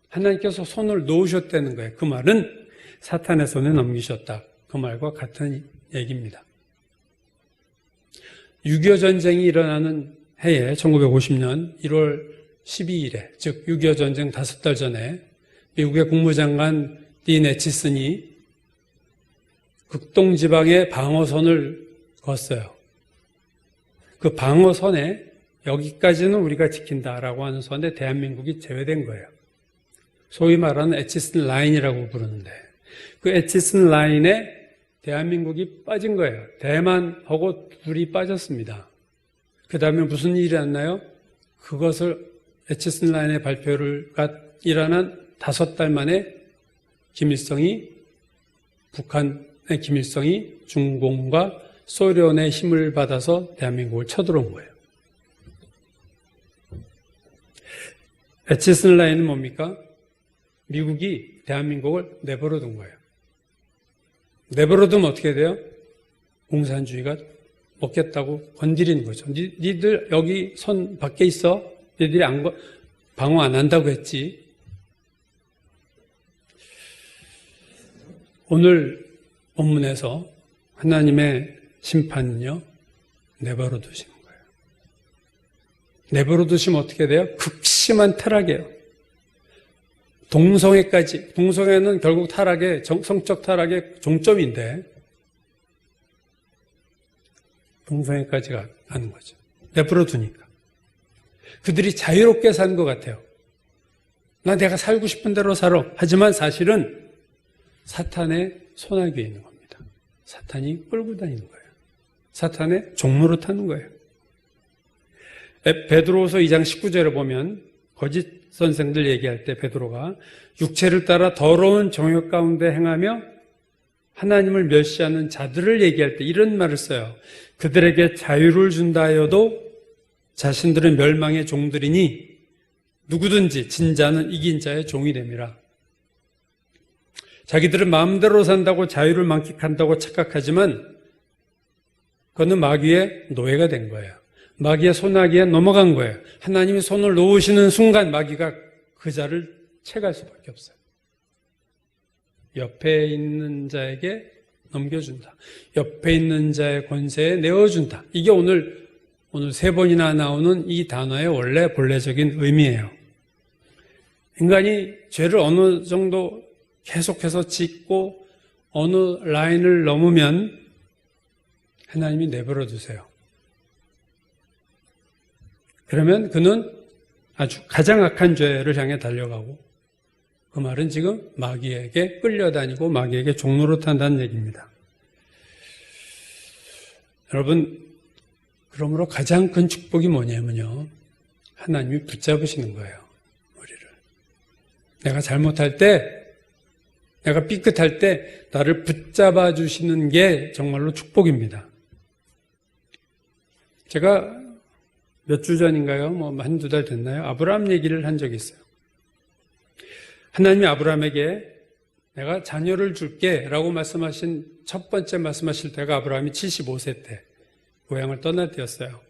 하나님께서 손을 놓으셨다는 거예요. 그 말은 사탄의 손에 넘기셨다. 그 말과 같은 얘기입니다. 6.25 전쟁이 일어나는 해에 1950년 1월 12일에, 즉 6.25 전쟁 5달 전에 미국의 국무장관 딘 애치슨이 극동지방에 방어선을 걷어요. 그 방어선에 여기까지는 우리가 지킨다라고 하는 선에 대한민국이 제외된 거예요. 소위 말하는 애치슨 라인이라고 부르는데, 그 애치슨 라인에 대한민국이 빠진 거예요. 대만하고 둘이 빠졌습니다. 그 다음에 무슨 일이 났나요? 그것을 애치슨 라인의 발표를 일어난 5달 만에 북한의 김일성이 중공과 소련의 힘을 받아서 대한민국을 쳐들어온 거예요. 애치슨 라인은 뭡니까? 미국이 대한민국을 내버려 둔 거예요. 내버려 두면 어떻게 돼요? 공산주의가 먹겠다고 건드리는 거죠. 니들 여기 선 밖에 있어. 니들이 방어 안 한다고 했지. 오늘 본문에서 하나님의 심판은요, 내버려 두시는 거예요. 내버려 두시면 어떻게 돼요? 극심한 타락이에요. 동성애는 결국 성적 타락의 종점인데, 동성애까지 가는 거죠. 내버려 두니까. 그들이 자유롭게 산 것 같아요. 내가 살고 싶은 대로 살아. 하지만 사실은 사탄의 손아귀에 있는 겁니다. 사탄이 끌고 다니는 거예요. 사탄의 종로로 타는 거예요. 베드로후서 2장 19절에 보면 거짓 선생들 얘기할 때 베드로가 육체를 따라 더러운 정욕 가운데 행하며 하나님을 멸시하는 자들을 얘기할 때 이런 말을 써요. 그들에게 자유를 준다 하여도 자신들은 멸망의 종들이니 누구든지 진 자는 이긴 자의 종이 됨이라. 자기들은 마음대로 산다고 자유를 만끽한다고 착각하지만 그거는 마귀의 노예가 된 거예요. 마귀의 손아귀에 넘어간 거예요. 하나님이 손을 놓으시는 순간 마귀가 그 자를 채갈 수밖에 없어요. 옆에 있는 자에게 넘겨준다. 옆에 있는 자의 권세에 내어준다. 이게 오늘 3번이나 나오는 이 단어의 원래 본래적인 의미예요. 인간이 죄를 어느 정도 계속해서 짓고 어느 라인을 넘으면 하나님이 내버려 두세요. 그러면 그는 아주 가장 악한 죄를 향해 달려가고, 그 말은 지금 마귀에게 끌려다니고 마귀에게 종로로 탄다는 얘기입니다. 여러분, 그러므로 가장 큰 축복이 뭐냐면요, 하나님이 붙잡으시는 거예요. 우리를. 내가 잘못할 때 내가 삐끗할 때 나를 붙잡아 주시는 게 정말로 축복입니다. 제가 몇 주 전인가요? 한두 달 됐나요? 아브라함 얘기를 한 적이 있어요. 하나님이 아브라함에게 내가 자녀를 줄게 라고 말씀하신 첫 번째 말씀하실 때가 아브라함이 75세 때 고향을 떠날 때였어요.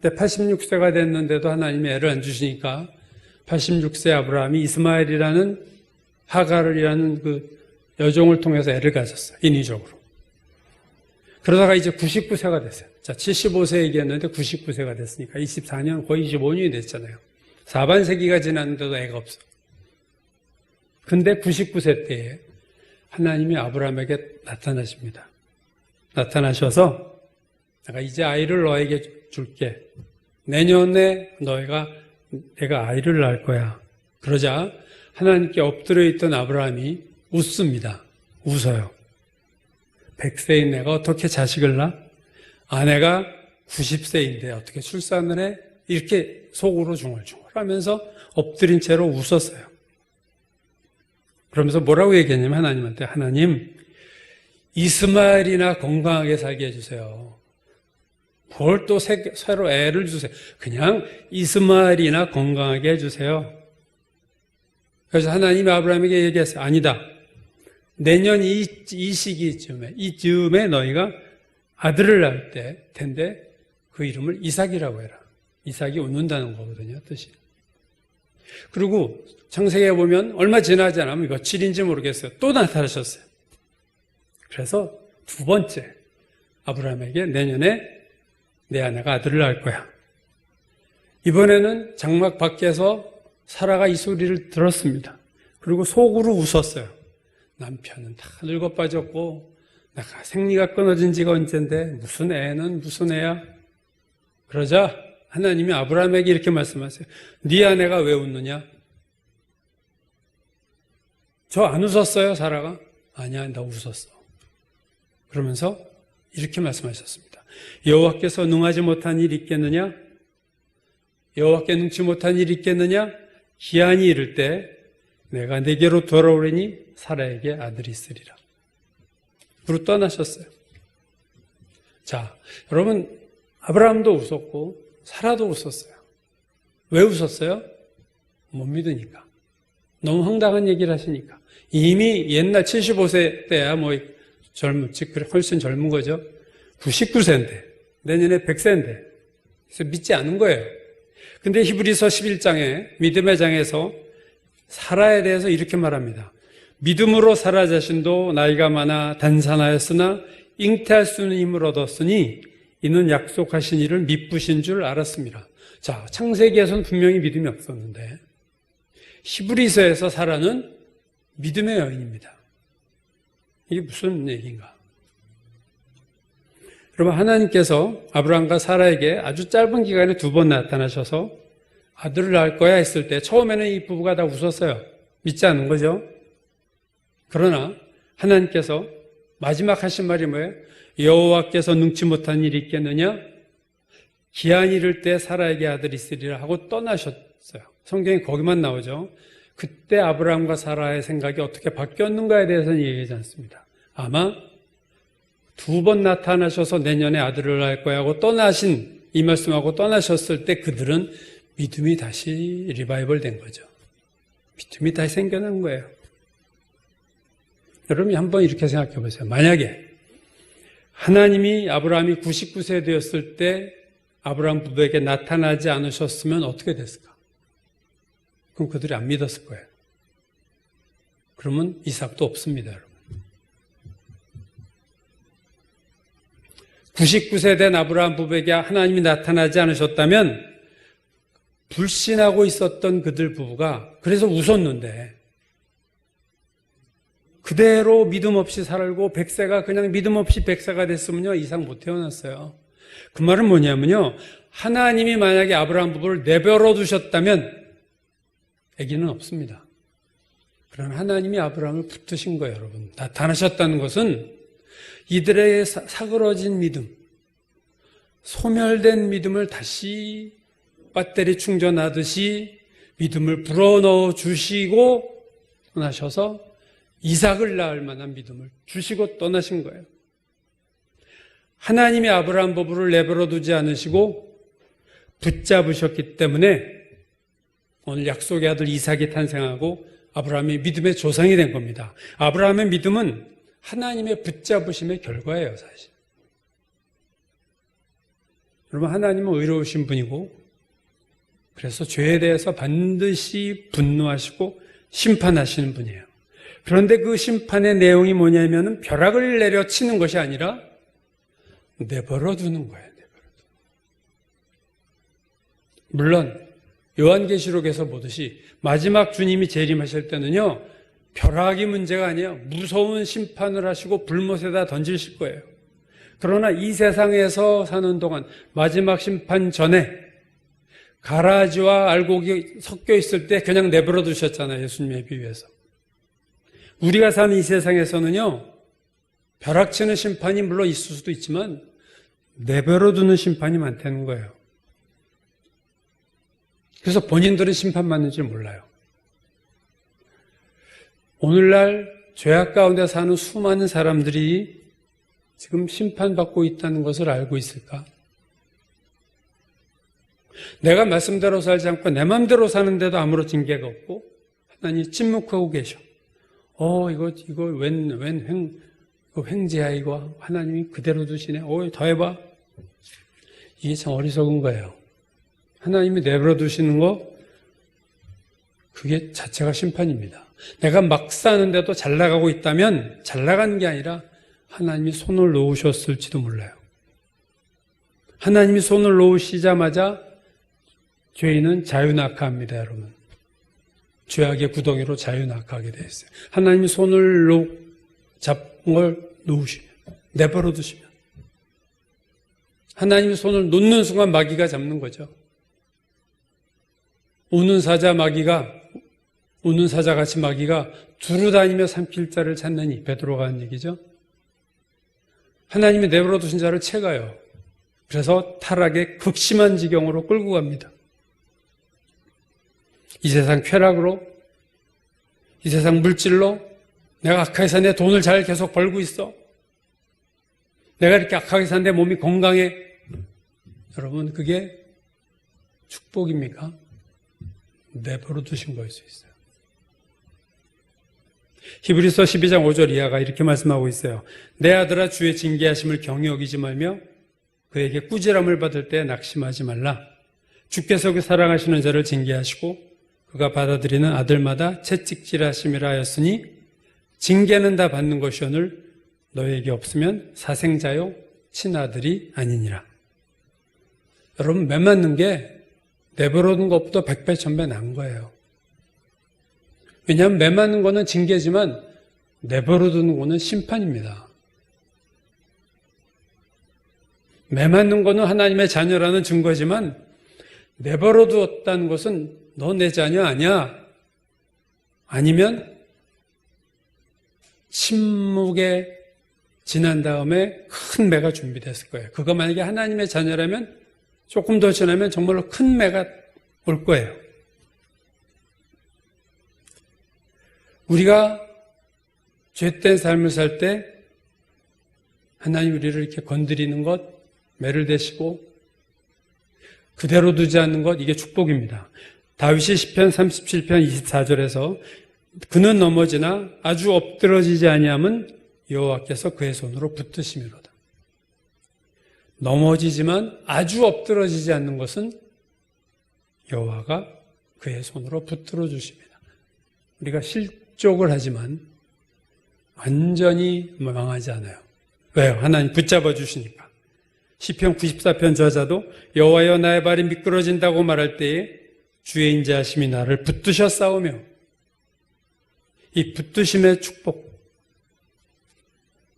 그때 86세가 됐는데도 하나님이 애를 안 주시니까 86세 아브라함이 이스마엘이라는 하갈이라는 그 여종을 통해서 애를 가졌어요. 인위적으로. 그러다가 이제 99세가 됐어요. 자, 75세 얘기했는데 99세가 됐으니까 24년, 거의 25년이 됐잖아요. 4반세기가 지났는데도 애가 없어. 근데 99세 때에 하나님이 아브라함에게 나타나십니다. 나타나셔서 내가 이제 아이를 너에게 줄게. 내년에 내가 아이를 낳을 거야. 그러자 하나님께 엎드려 있던 아브라함이 웃습니다. 웃어요. 100세인 내가 어떻게 자식을 낳아? 아내가 90세인데 어떻게 출산을 해? 이렇게 속으로 중얼중얼 하면서 엎드린 채로 웃었어요. 그러면서 뭐라고 얘기했냐면 하나님한테 하나님 이스마엘이나 건강하게 살게 해주세요. 뭘 또 새로 애를 주세요. 그냥 이스마엘이나 건강하게 해주세요. 그래서 하나님이 아브라함에게 얘기했어요. 아니다. 내년 이 시기쯤에 너희가 아들을 낳을 텐데 그 이름을 이삭이라고 해라. 이삭이 웃는다는 거거든요, 뜻이. 그리고 창세기에 보면 얼마 지나지 않으면 며칠인지 모르겠어요. 또 나타나셨어요. 그래서 두 번째 아브라함에게 내년에 내 아내가 아들을 낳을 거야. 이번에는 장막 밖에서 사라가 이 소리를 들었습니다. 그리고 속으로 웃었어요. 남편은 다 늙어 빠졌고 내가 생리가 끊어진 지가 언젠데 무슨 애는 무슨 애야. 그러자 하나님이 아브라함에게 이렇게 말씀하세요. 네 아내가 왜 웃느냐? 저 안 웃었어요, 사라가? 아니야, 나 웃었어. 그러면서 이렇게 말씀하셨습니다. 여호와께서 능하지 못한 일이 있겠느냐? 여호와께 능치 못한 일이 있겠느냐? 기한이 이를 때 내가 내게로 돌아오리니 사라에게 아들이 있으리라. 그리고 떠나셨어요. 자, 여러분 아브라함도 웃었고 사라도 웃었어요. 왜 웃었어요? 못 믿으니까. 너무 황당한 얘기를 하시니까. 이미 옛날 75세 때야 젊었지. 훨씬 젊은 거죠. 99세인데 내년에 100세인데 그래서 믿지 않은 거예요. 근데 히브리서 11장에 믿음의 장에서 사라에 대해서 이렇게 말합니다. 믿음으로 사라 자신도 나이가 많아 단산하였으나 잉태할 수 있는 힘을 얻었으니 이는 약속하신 이를 미쁘신 줄 알았습니다. 자, 창세기에서는 분명히 믿음이 없었는데 히브리서에서 사라는 믿음의 여인입니다. 이게 무슨 얘기인가? 여러분, 하나님께서 아브라함과 사라에게 아주 짧은 기간에 두 번 나타나셔서 아들을 낳을 거야 했을 때 처음에는 이 부부가 다 웃었어요. 믿지 않는 거죠. 그러나 하나님께서 마지막 하신 말이 뭐예요? 여호와께서 능치 못한 일이 있겠느냐? 기한이 이를 때 사라에게 아들이 있으리라 하고 떠나셨어요. 성경에 거기만 나오죠. 그때 아브라함과 사라의 생각이 어떻게 바뀌었는가에 대해서는 얘기하지 않습니다. 아마 두 번 나타나셔서 내년에 아들을 낳을 거야 하고 떠나신 이 말씀하고 떠나셨을 때 그들은 믿음이 다시 리바이벌 된 거죠. 믿음이 다시 생겨난 거예요. 여러분이 한번 이렇게 생각해 보세요. 만약에 하나님이 아브라함이 99세 되었을 때 아브라함 부부에게 나타나지 않으셨으면 어떻게 됐을까? 그럼 그들이 안 믿었을 거예요. 그러면 이삭도 없습니다, 여러분. 99세 된 아브라함 부부에게 하나님이 나타나지 않으셨다면 불신하고 있었던 그들 부부가 그래서 웃었는데 그대로 믿음 없이 살고 100세가 그냥 믿음 없이 100세가 됐으면요 이상 못 태어났어요. 그 말은 뭐냐면요 하나님이 만약에 아브라함 부부를 내버려 두셨다면 아기는 없습니다. 그러나 하나님이 아브라함을 붙드신 거예요, 여러분. 나타나셨다는 것은 이들의 사그러진 믿음, 소멸된 믿음을 다시 배터리 충전하듯이 믿음을 불어넣어 주시고 떠나셔서 이삭을 낳을 만한 믿음을 주시고 떠나신 거예요. 하나님이 아브라함 부부를 내버려 두지 않으시고 붙잡으셨기 때문에 오늘 약속의 아들 이삭이 탄생하고 아브라함이 믿음의 조상이 된 겁니다. 아브라함의 믿음은 하나님의 붙잡으심의 결과예요, 사실. 여러분, 하나님은 의로우신 분이고 그래서 죄에 대해서 반드시 분노하시고 심판하시는 분이에요. 그런데 그 심판의 내용이 뭐냐면은 벼락을 내려치는 것이 아니라 내버려 두는 거예요. 물론 요한계시록에서 보듯이 마지막 주님이 재림하실 때는요, 벼락이 문제가 아니에요. 무서운 심판을 하시고 불못에다 던지실 거예요. 그러나 이 세상에서 사는 동안 마지막 심판 전에 가라지와 알곡이 섞여 있을 때 그냥 내버려 두셨잖아요, 예수님의 비유에서. 우리가 사는 이 세상에서는요, 벼락치는 심판이 물론 있을 수도 있지만 내버려 두는 심판이 많다는 거예요. 그래서 본인들은 심판받는 줄 몰라요. 오늘날 죄악 가운데 사는 수많은 사람들이 지금 심판받고 있다는 것을 알고 있을까? 내가 말씀대로 살지 않고 내 마음대로 사는데도 아무런 징계가 없고 하나님 침묵하고 계셔. 이거 웬 횡재야 이거. 하나님이 그대로 두시네. 더 해봐. 이게 참 어리석은 거예요. 하나님이 내버려 두시는 거, 그게 자체가 심판입니다. 내가 막 사는데도 잘 나가고 있다면 잘 나가는 게 아니라 하나님이 손을 놓으셨을지도 몰라요. 하나님이 손을 놓으시자마자 죄인은 자유낙하합니다, 여러분. 죄악의 구덩이로 자유낙하하게 되어 있어요. 하나님이 손을 잡은 걸 놓으시면, 내버려 두시면, 하나님이 손을 놓는 순간 마귀가 잡는 거죠. 우는 사자같이 마귀가 두루 다니며 삼킬 자를 찾느니, 베드로가 한 얘기죠. 하나님이 내버려 두신 자를 채가요. 그래서 타락의 극심한 지경으로 끌고 갑니다. 이 세상 쾌락으로, 이 세상 물질로, 내가 악하게 사는데 돈을 잘 계속 벌고 있어. 내가 이렇게 악하게 사는데 몸이 건강해. 여러분, 그게 축복입니까? 내버려 두신 거일 수 있어요. 히브리서 12장 5절 이하가 이렇게 말씀하고 있어요. 내 아들아, 주의 징계하심을 경히 여기지 말며 그에게 꾸지람을 받을 때 낙심하지 말라. 주께서 그 사랑하시는 자를 징계하시고 그가 받아들이는 아들마다 채찍질하심이라 하였으니 징계는 다 받는 것이오늘 너에게 없으면 사생자요 친아들이 아니니라. 여러분, 매 맞는 게 내버려둔 것보다 100배 1000배 난 거예요. 왜냐하면 매 맞는 거는 징계지만 내버려두는 거는 심판입니다. 매 맞는 거는 하나님의 자녀라는 증거지만 내버려두었다는 것은 너 내 자녀 아니야. 아니면 침묵에 지난 다음에 큰 매가 준비됐을 거예요. 그거 만약에 하나님의 자녀라면 조금 더 지나면 정말로 큰 매가 올 거예요. 우리가 죄된 삶을 살 때 하나님 우리를 이렇게 건드리는 것, 매를 대시고 그대로 두지 않는 것, 이게 축복입니다. 다윗이 시편 37편 24절에서 그는 넘어지나 아주 엎드러지지 아니함은 여호와께서 그의 손으로 붙드심이로다. 넘어지지만 아주 엎드러지지 않는 것은 여호와가 그의 손으로 붙들어 주십니다. 우리가 실족을 하지만 완전히 망하지 않아요. 왜요? 하나님 붙잡아 주시니까. 시편 94편 저자도 여호와여 나의 발이 미끄러진다고 말할 때에 주의 인자하심이 나를 붙드셔 싸우며, 이 붙드심의 축복,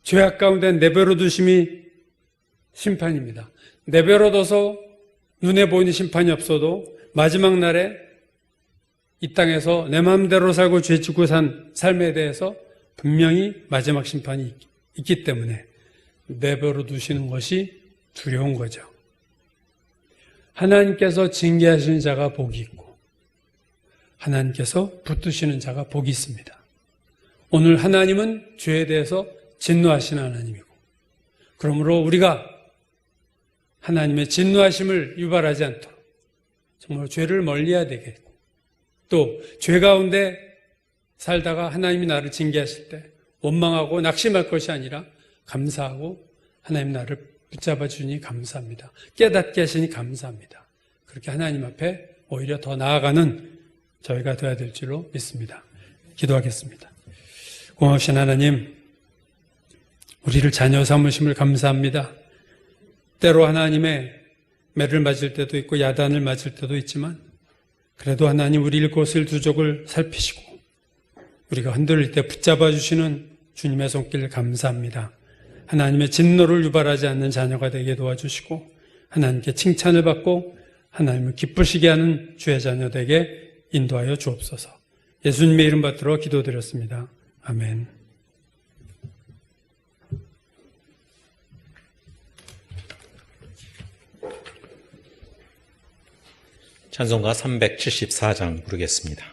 죄악 가운데 내버려 두심이 심판입니다. 내버려 둬서 눈에 보이는 심판이 없어도 마지막 날에 이 땅에서 내 마음대로 살고 죄짓고 산 삶에 대해서 분명히 마지막 심판이 있기 때문에 내버려 두시는 것이 두려운 거죠. 하나님께서 징계하시는 자가 복이 있고 하나님께서 붙드시는 자가 복이 있습니다. 오늘 하나님은 죄에 대해서 진노하시는 하나님이고, 그러므로 우리가 하나님의 진노하심을 유발하지 않도록 정말 죄를 멀리해야 되겠고, 또 죄 가운데 살다가 하나님이 나를 징계하실 때 원망하고 낙심할 것이 아니라 감사하고 하나님 나를 붙잡아 주니 감사합니다. 깨닫게 하시니 감사합니다. 그렇게 하나님 앞에 오히려 더 나아가는 저희가 되어야 될 줄로 믿습니다. 기도하겠습니다. 고마우신 하나님, 우리를 자녀 삼으심을 감사합니다. 때로 하나님의 매를 맞을 때도 있고 야단을 맞을 때도 있지만, 그래도 하나님 우리 일곱을 두족을 살피시고 우리가 흔들릴 때 붙잡아 주시는 주님의 손길 감사합니다. 하나님의 진노를 유발하지 않는 자녀가 되게 도와주시고, 하나님께 칭찬을 받고 하나님을 기쁘시게 하는 주의 자녀 되게 인도하여 주옵소서. 예수님의 이름 받들어 기도드렸습니다. 아멘. 찬송가 374장 부르겠습니다.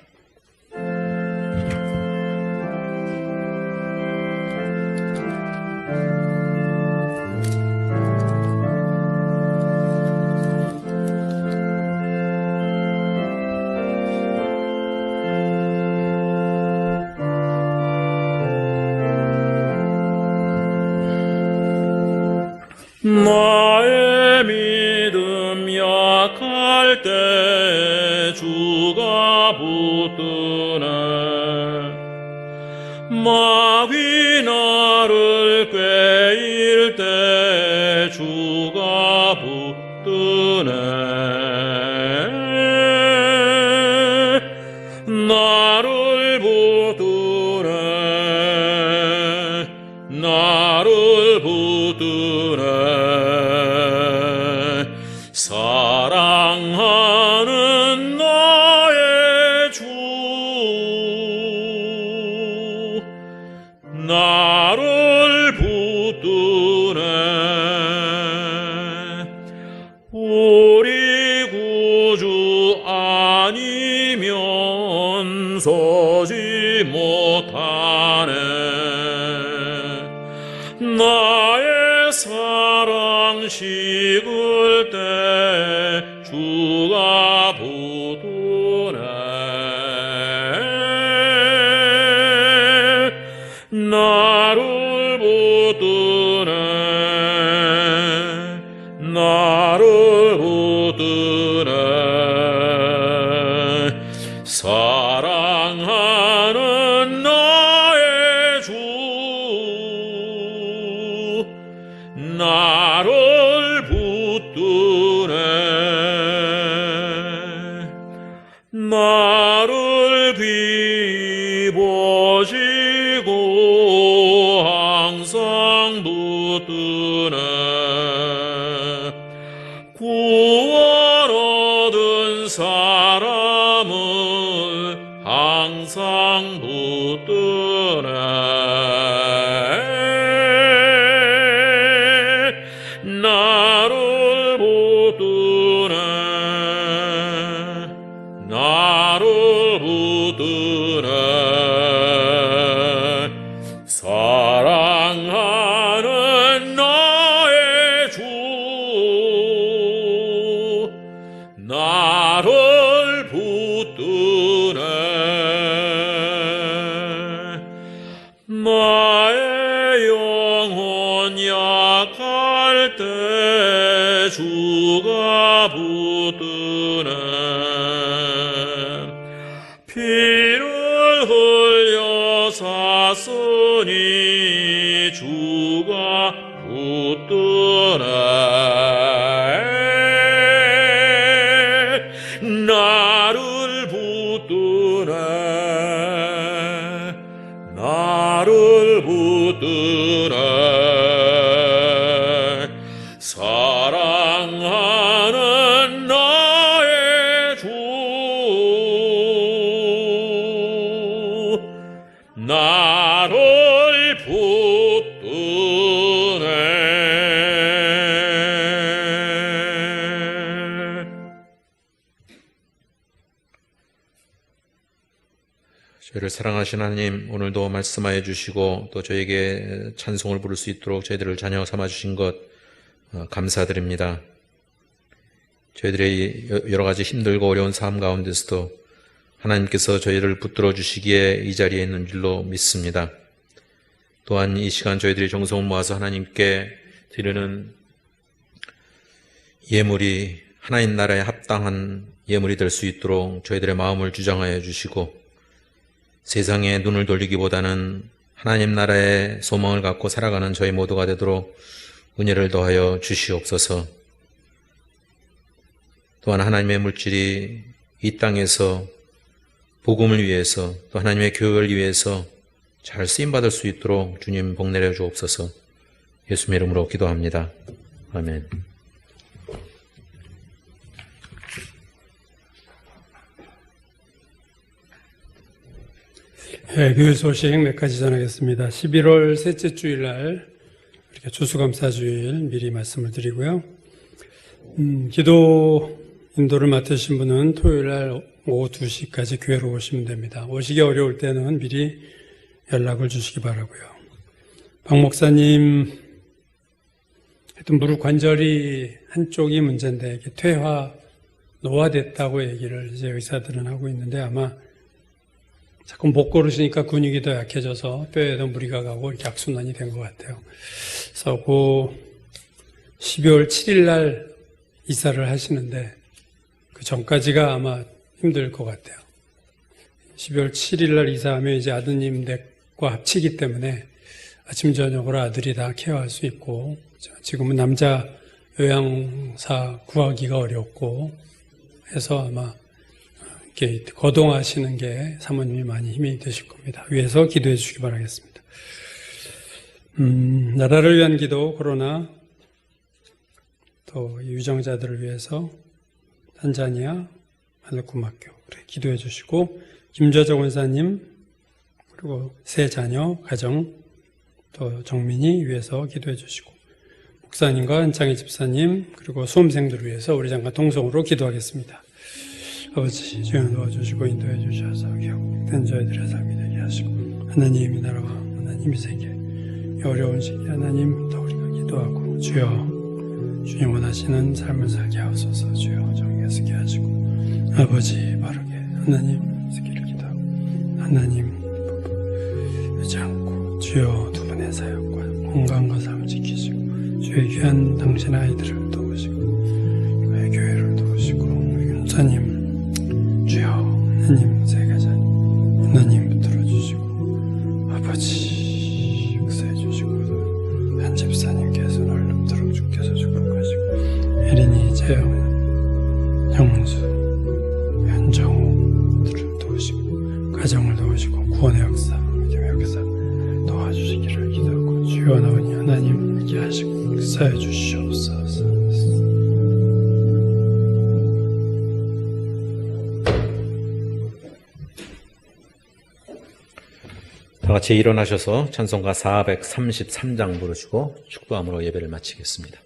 나의 믿음 약할 때 주가 붙드네. 마귀 나를 꾀일 때 주가 붙드네. 나를 붙드네. 나를 붙드네. 사랑하는 나의 주, 나를 붙드네. 우리 구주 아니면 서지 못하네. 나의 사랑 식을 때 주가 붙드네. 나를 붙드네. 나를 붙드네. 사랑하는 나의 주, 나를 붙드네. 나를 비보시고 항상 붙드네. 구원 얻은 사람을 항상 붙드네. 나를 붙드네. 나를 붙드네. 사랑하는 나의 주, 나를 붙드네. 나의 영혼 약할 때 주가 붙드네. 피를 흘려 샀으니 주가 붙드네. 나를 붙드네. 나를 붙드네. 사랑하는 나의 주, 나를 붙드네. 저희를 사랑하신 하나님, 오늘도 말씀하여 주시고 또 저에게 찬송을 부를 수 있도록 저희들을 자녀 삼아 주신 것 감사드립니다. 저희들의 여러 가지 힘들고 어려운 삶 가운데서도 하나님께서 저희를 붙들어 주시기에 이 자리에 있는 줄로 믿습니다. 또한 이 시간 저희들이 정성을 모아서 하나님께 드리는 예물이 하나님 나라에 합당한 예물이 될 수 있도록 저희들의 마음을 주장하여 주시고 세상에 눈을 돌리기보다는 하나님 나라의 소망을 갖고 살아가는 저희 모두가 되도록 은혜를 더하여 주시옵소서. 또한 하나님의 물질이 이 땅에서 복음을 위해서 또 하나님의 교회를 위해서 잘 쓰임받을 수 있도록 주님 복 내려 주옵소서. 예수님의 이름으로 기도합니다. 아멘. 교회 소식 몇 가지 전하겠습니다. 11월 셋째 주일날 이렇게 추수감사주일 미리 말씀을 드리고요. 기도 인도를 맡으신 분은 토요일날 오후 2시까지 교회로 오시면 됩니다. 오시기 어려울 때는 미리 연락을 주시기 바라고요. 박 목사님, 하여튼 무릎 관절이 한쪽이 문제인데 이게 노화됐다고 얘기를 이제 의사들은 하고 있는데 아마 자꾸 못 걸으시니까 근육이 더 약해져서 뼈에도 무리가 가고 이렇게 악순환이 된 것 같아요. 그래서 12월 7일 날 이사를 하시는데 그 전까지가 아마 힘들 것 같아요. 12월 7일 날 이사하면 이제 아드님 댁과 합치기 때문에 아침 저녁으로 아들이 다 케어할 수 있고 지금은 남자 요양사 구하기가 어렵고 해서 아마 이렇게 거동하시는 게 사모님이 많이 힘이 되실 겁니다. 위에서 기도해 주시기 바라겠습니다. 나라를 위한 기도, 코로나, 또 유정자들을 위해서 탄자니아 한국고등학교 기도해 주시고 김좌정 원사님 그리고 세 자녀 가정 또 정민이 위해서 기도해 주시고 목사님과 한창희 집사님 그리고 수험생들을 위해서 우리 장관 동성으로 기도하겠습니다. 아버지 주여 도와주시고 인도해 주셔서 결국된 저희들의 삶이 되게 하시고 하나님이 나라와 하나님이 세계 이 어려운 시기 하나님 더 우리가 기도하고 주여 주님 원하시는 삶을 살게 하옵소서. 주여 정의에 서게 하시고 아버지 바르게 하나님 서기를 기도하고 하나님 하지 않고 주여 두 분의 사역과 건강과 삶을 지키시고 주의 귀한 당신 아이들을 도우시고 주의 교회를 도우시고 우리 윤사님 주여 하나님 세계자님 하나님 들어주시고 아버지 역사해 주시고 한 집사님께서 얼름도록 주께서 축복하시고 혜린이 재영 영수 현정우들을 도우시고 가정을 도우시고 구원의 역사 믿음의 역사 도와주시기를 기도하고 주여 나오니 하나님 함께 하시고 역사해 주시옵소서. 다 같이 일어나셔서 찬송가 433장 부르시고 축도함으로 예배를 마치겠습니다.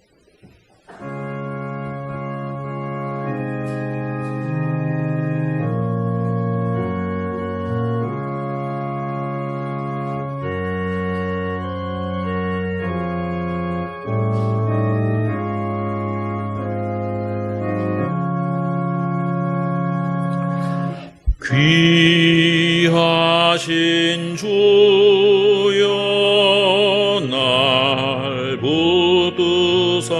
귀하신 주여 날 붙드사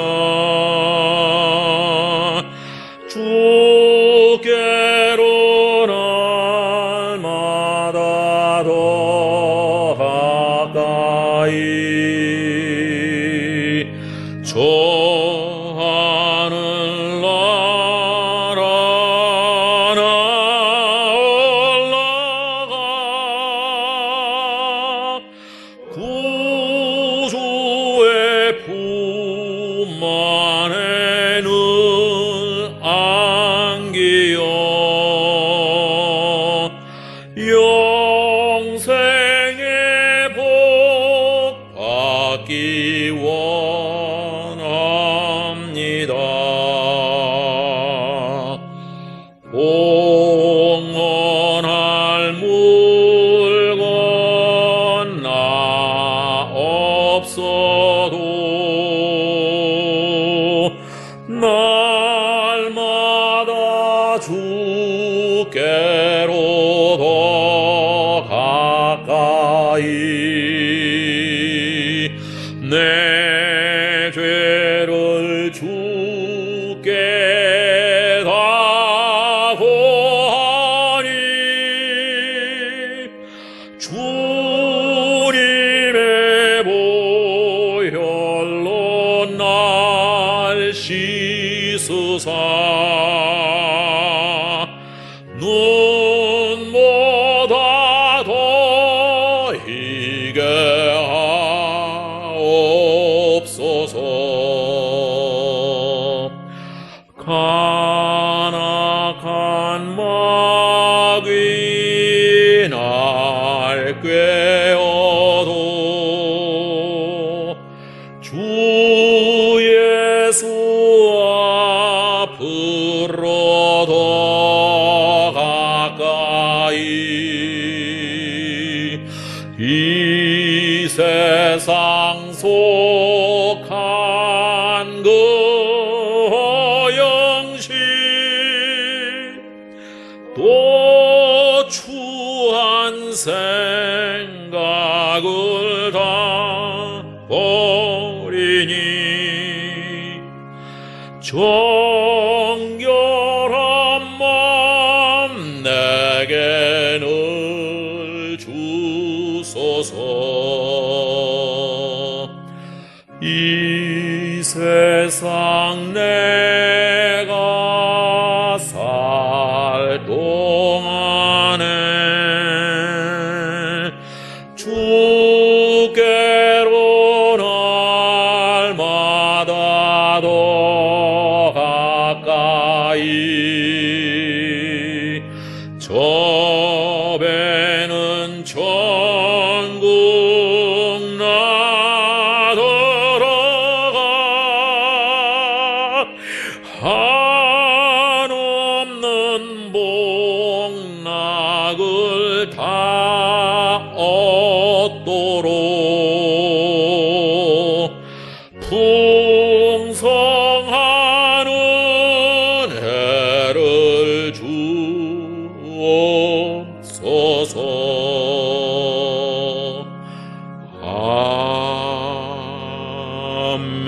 주께로 날마다 더 가까이 저 하늘 나라 구주의 품 안에 눈 안기어 영생의 복 받기 없어도 날마다 주께로 더 가까이 내 죄를 주께 다 고하니 주님의 보혈로 날 씻으사 눈보다 더 희게 하옵소서. 간악한 마귀 날 꾀어도 주 예수 앞으로 더 가까이 이 세상 속한 그 영신 또 추한 생각을 다 버리니 정결한 마음 내게 늘 주소서. 이 세상 내가 살 동안에 주께로 날마다 더 가까이 저 배는 천국 나 들어가 한없는 복락을 다 얻도록 풍성한 은혜를 주옵소서. 아멘.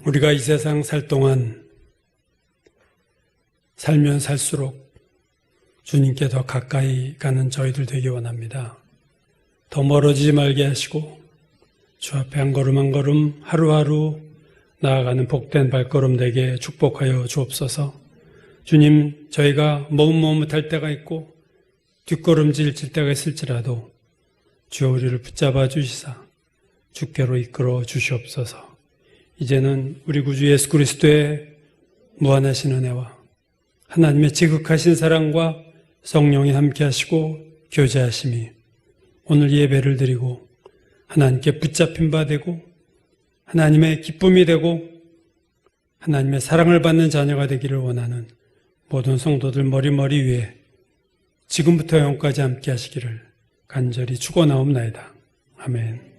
우리가 이 세상 살 동안 살면 살수록 주님께 더 가까이 가는 저희들 되기 원합니다. 더 멀어지지 말게 하시고 주 앞에 한 걸음 한 걸음 하루하루 나아가는 복된 발걸음 되게 축복하여 주옵소서. 주님, 저희가 머뭇머뭇할 때가 있고 뒷걸음질 칠 때가 있을지라도 주여 우리를 붙잡아 주시사 주께로 이끌어 주시옵소서. 이제는 우리 구주 예수 그리스도의 무한하신 은혜와 하나님의 지극하신 사랑과 성령이 함께 하시고 교제하심이 오늘 예배를 드리고 하나님께 붙잡힌 바 되고 하나님의 기쁨이 되고 하나님의 사랑을 받는 자녀가 되기를 원하는 모든 성도들 머리 위에 지금부터 영까지 함께 하시기를 간절히 축원하옵나이다. 아멘.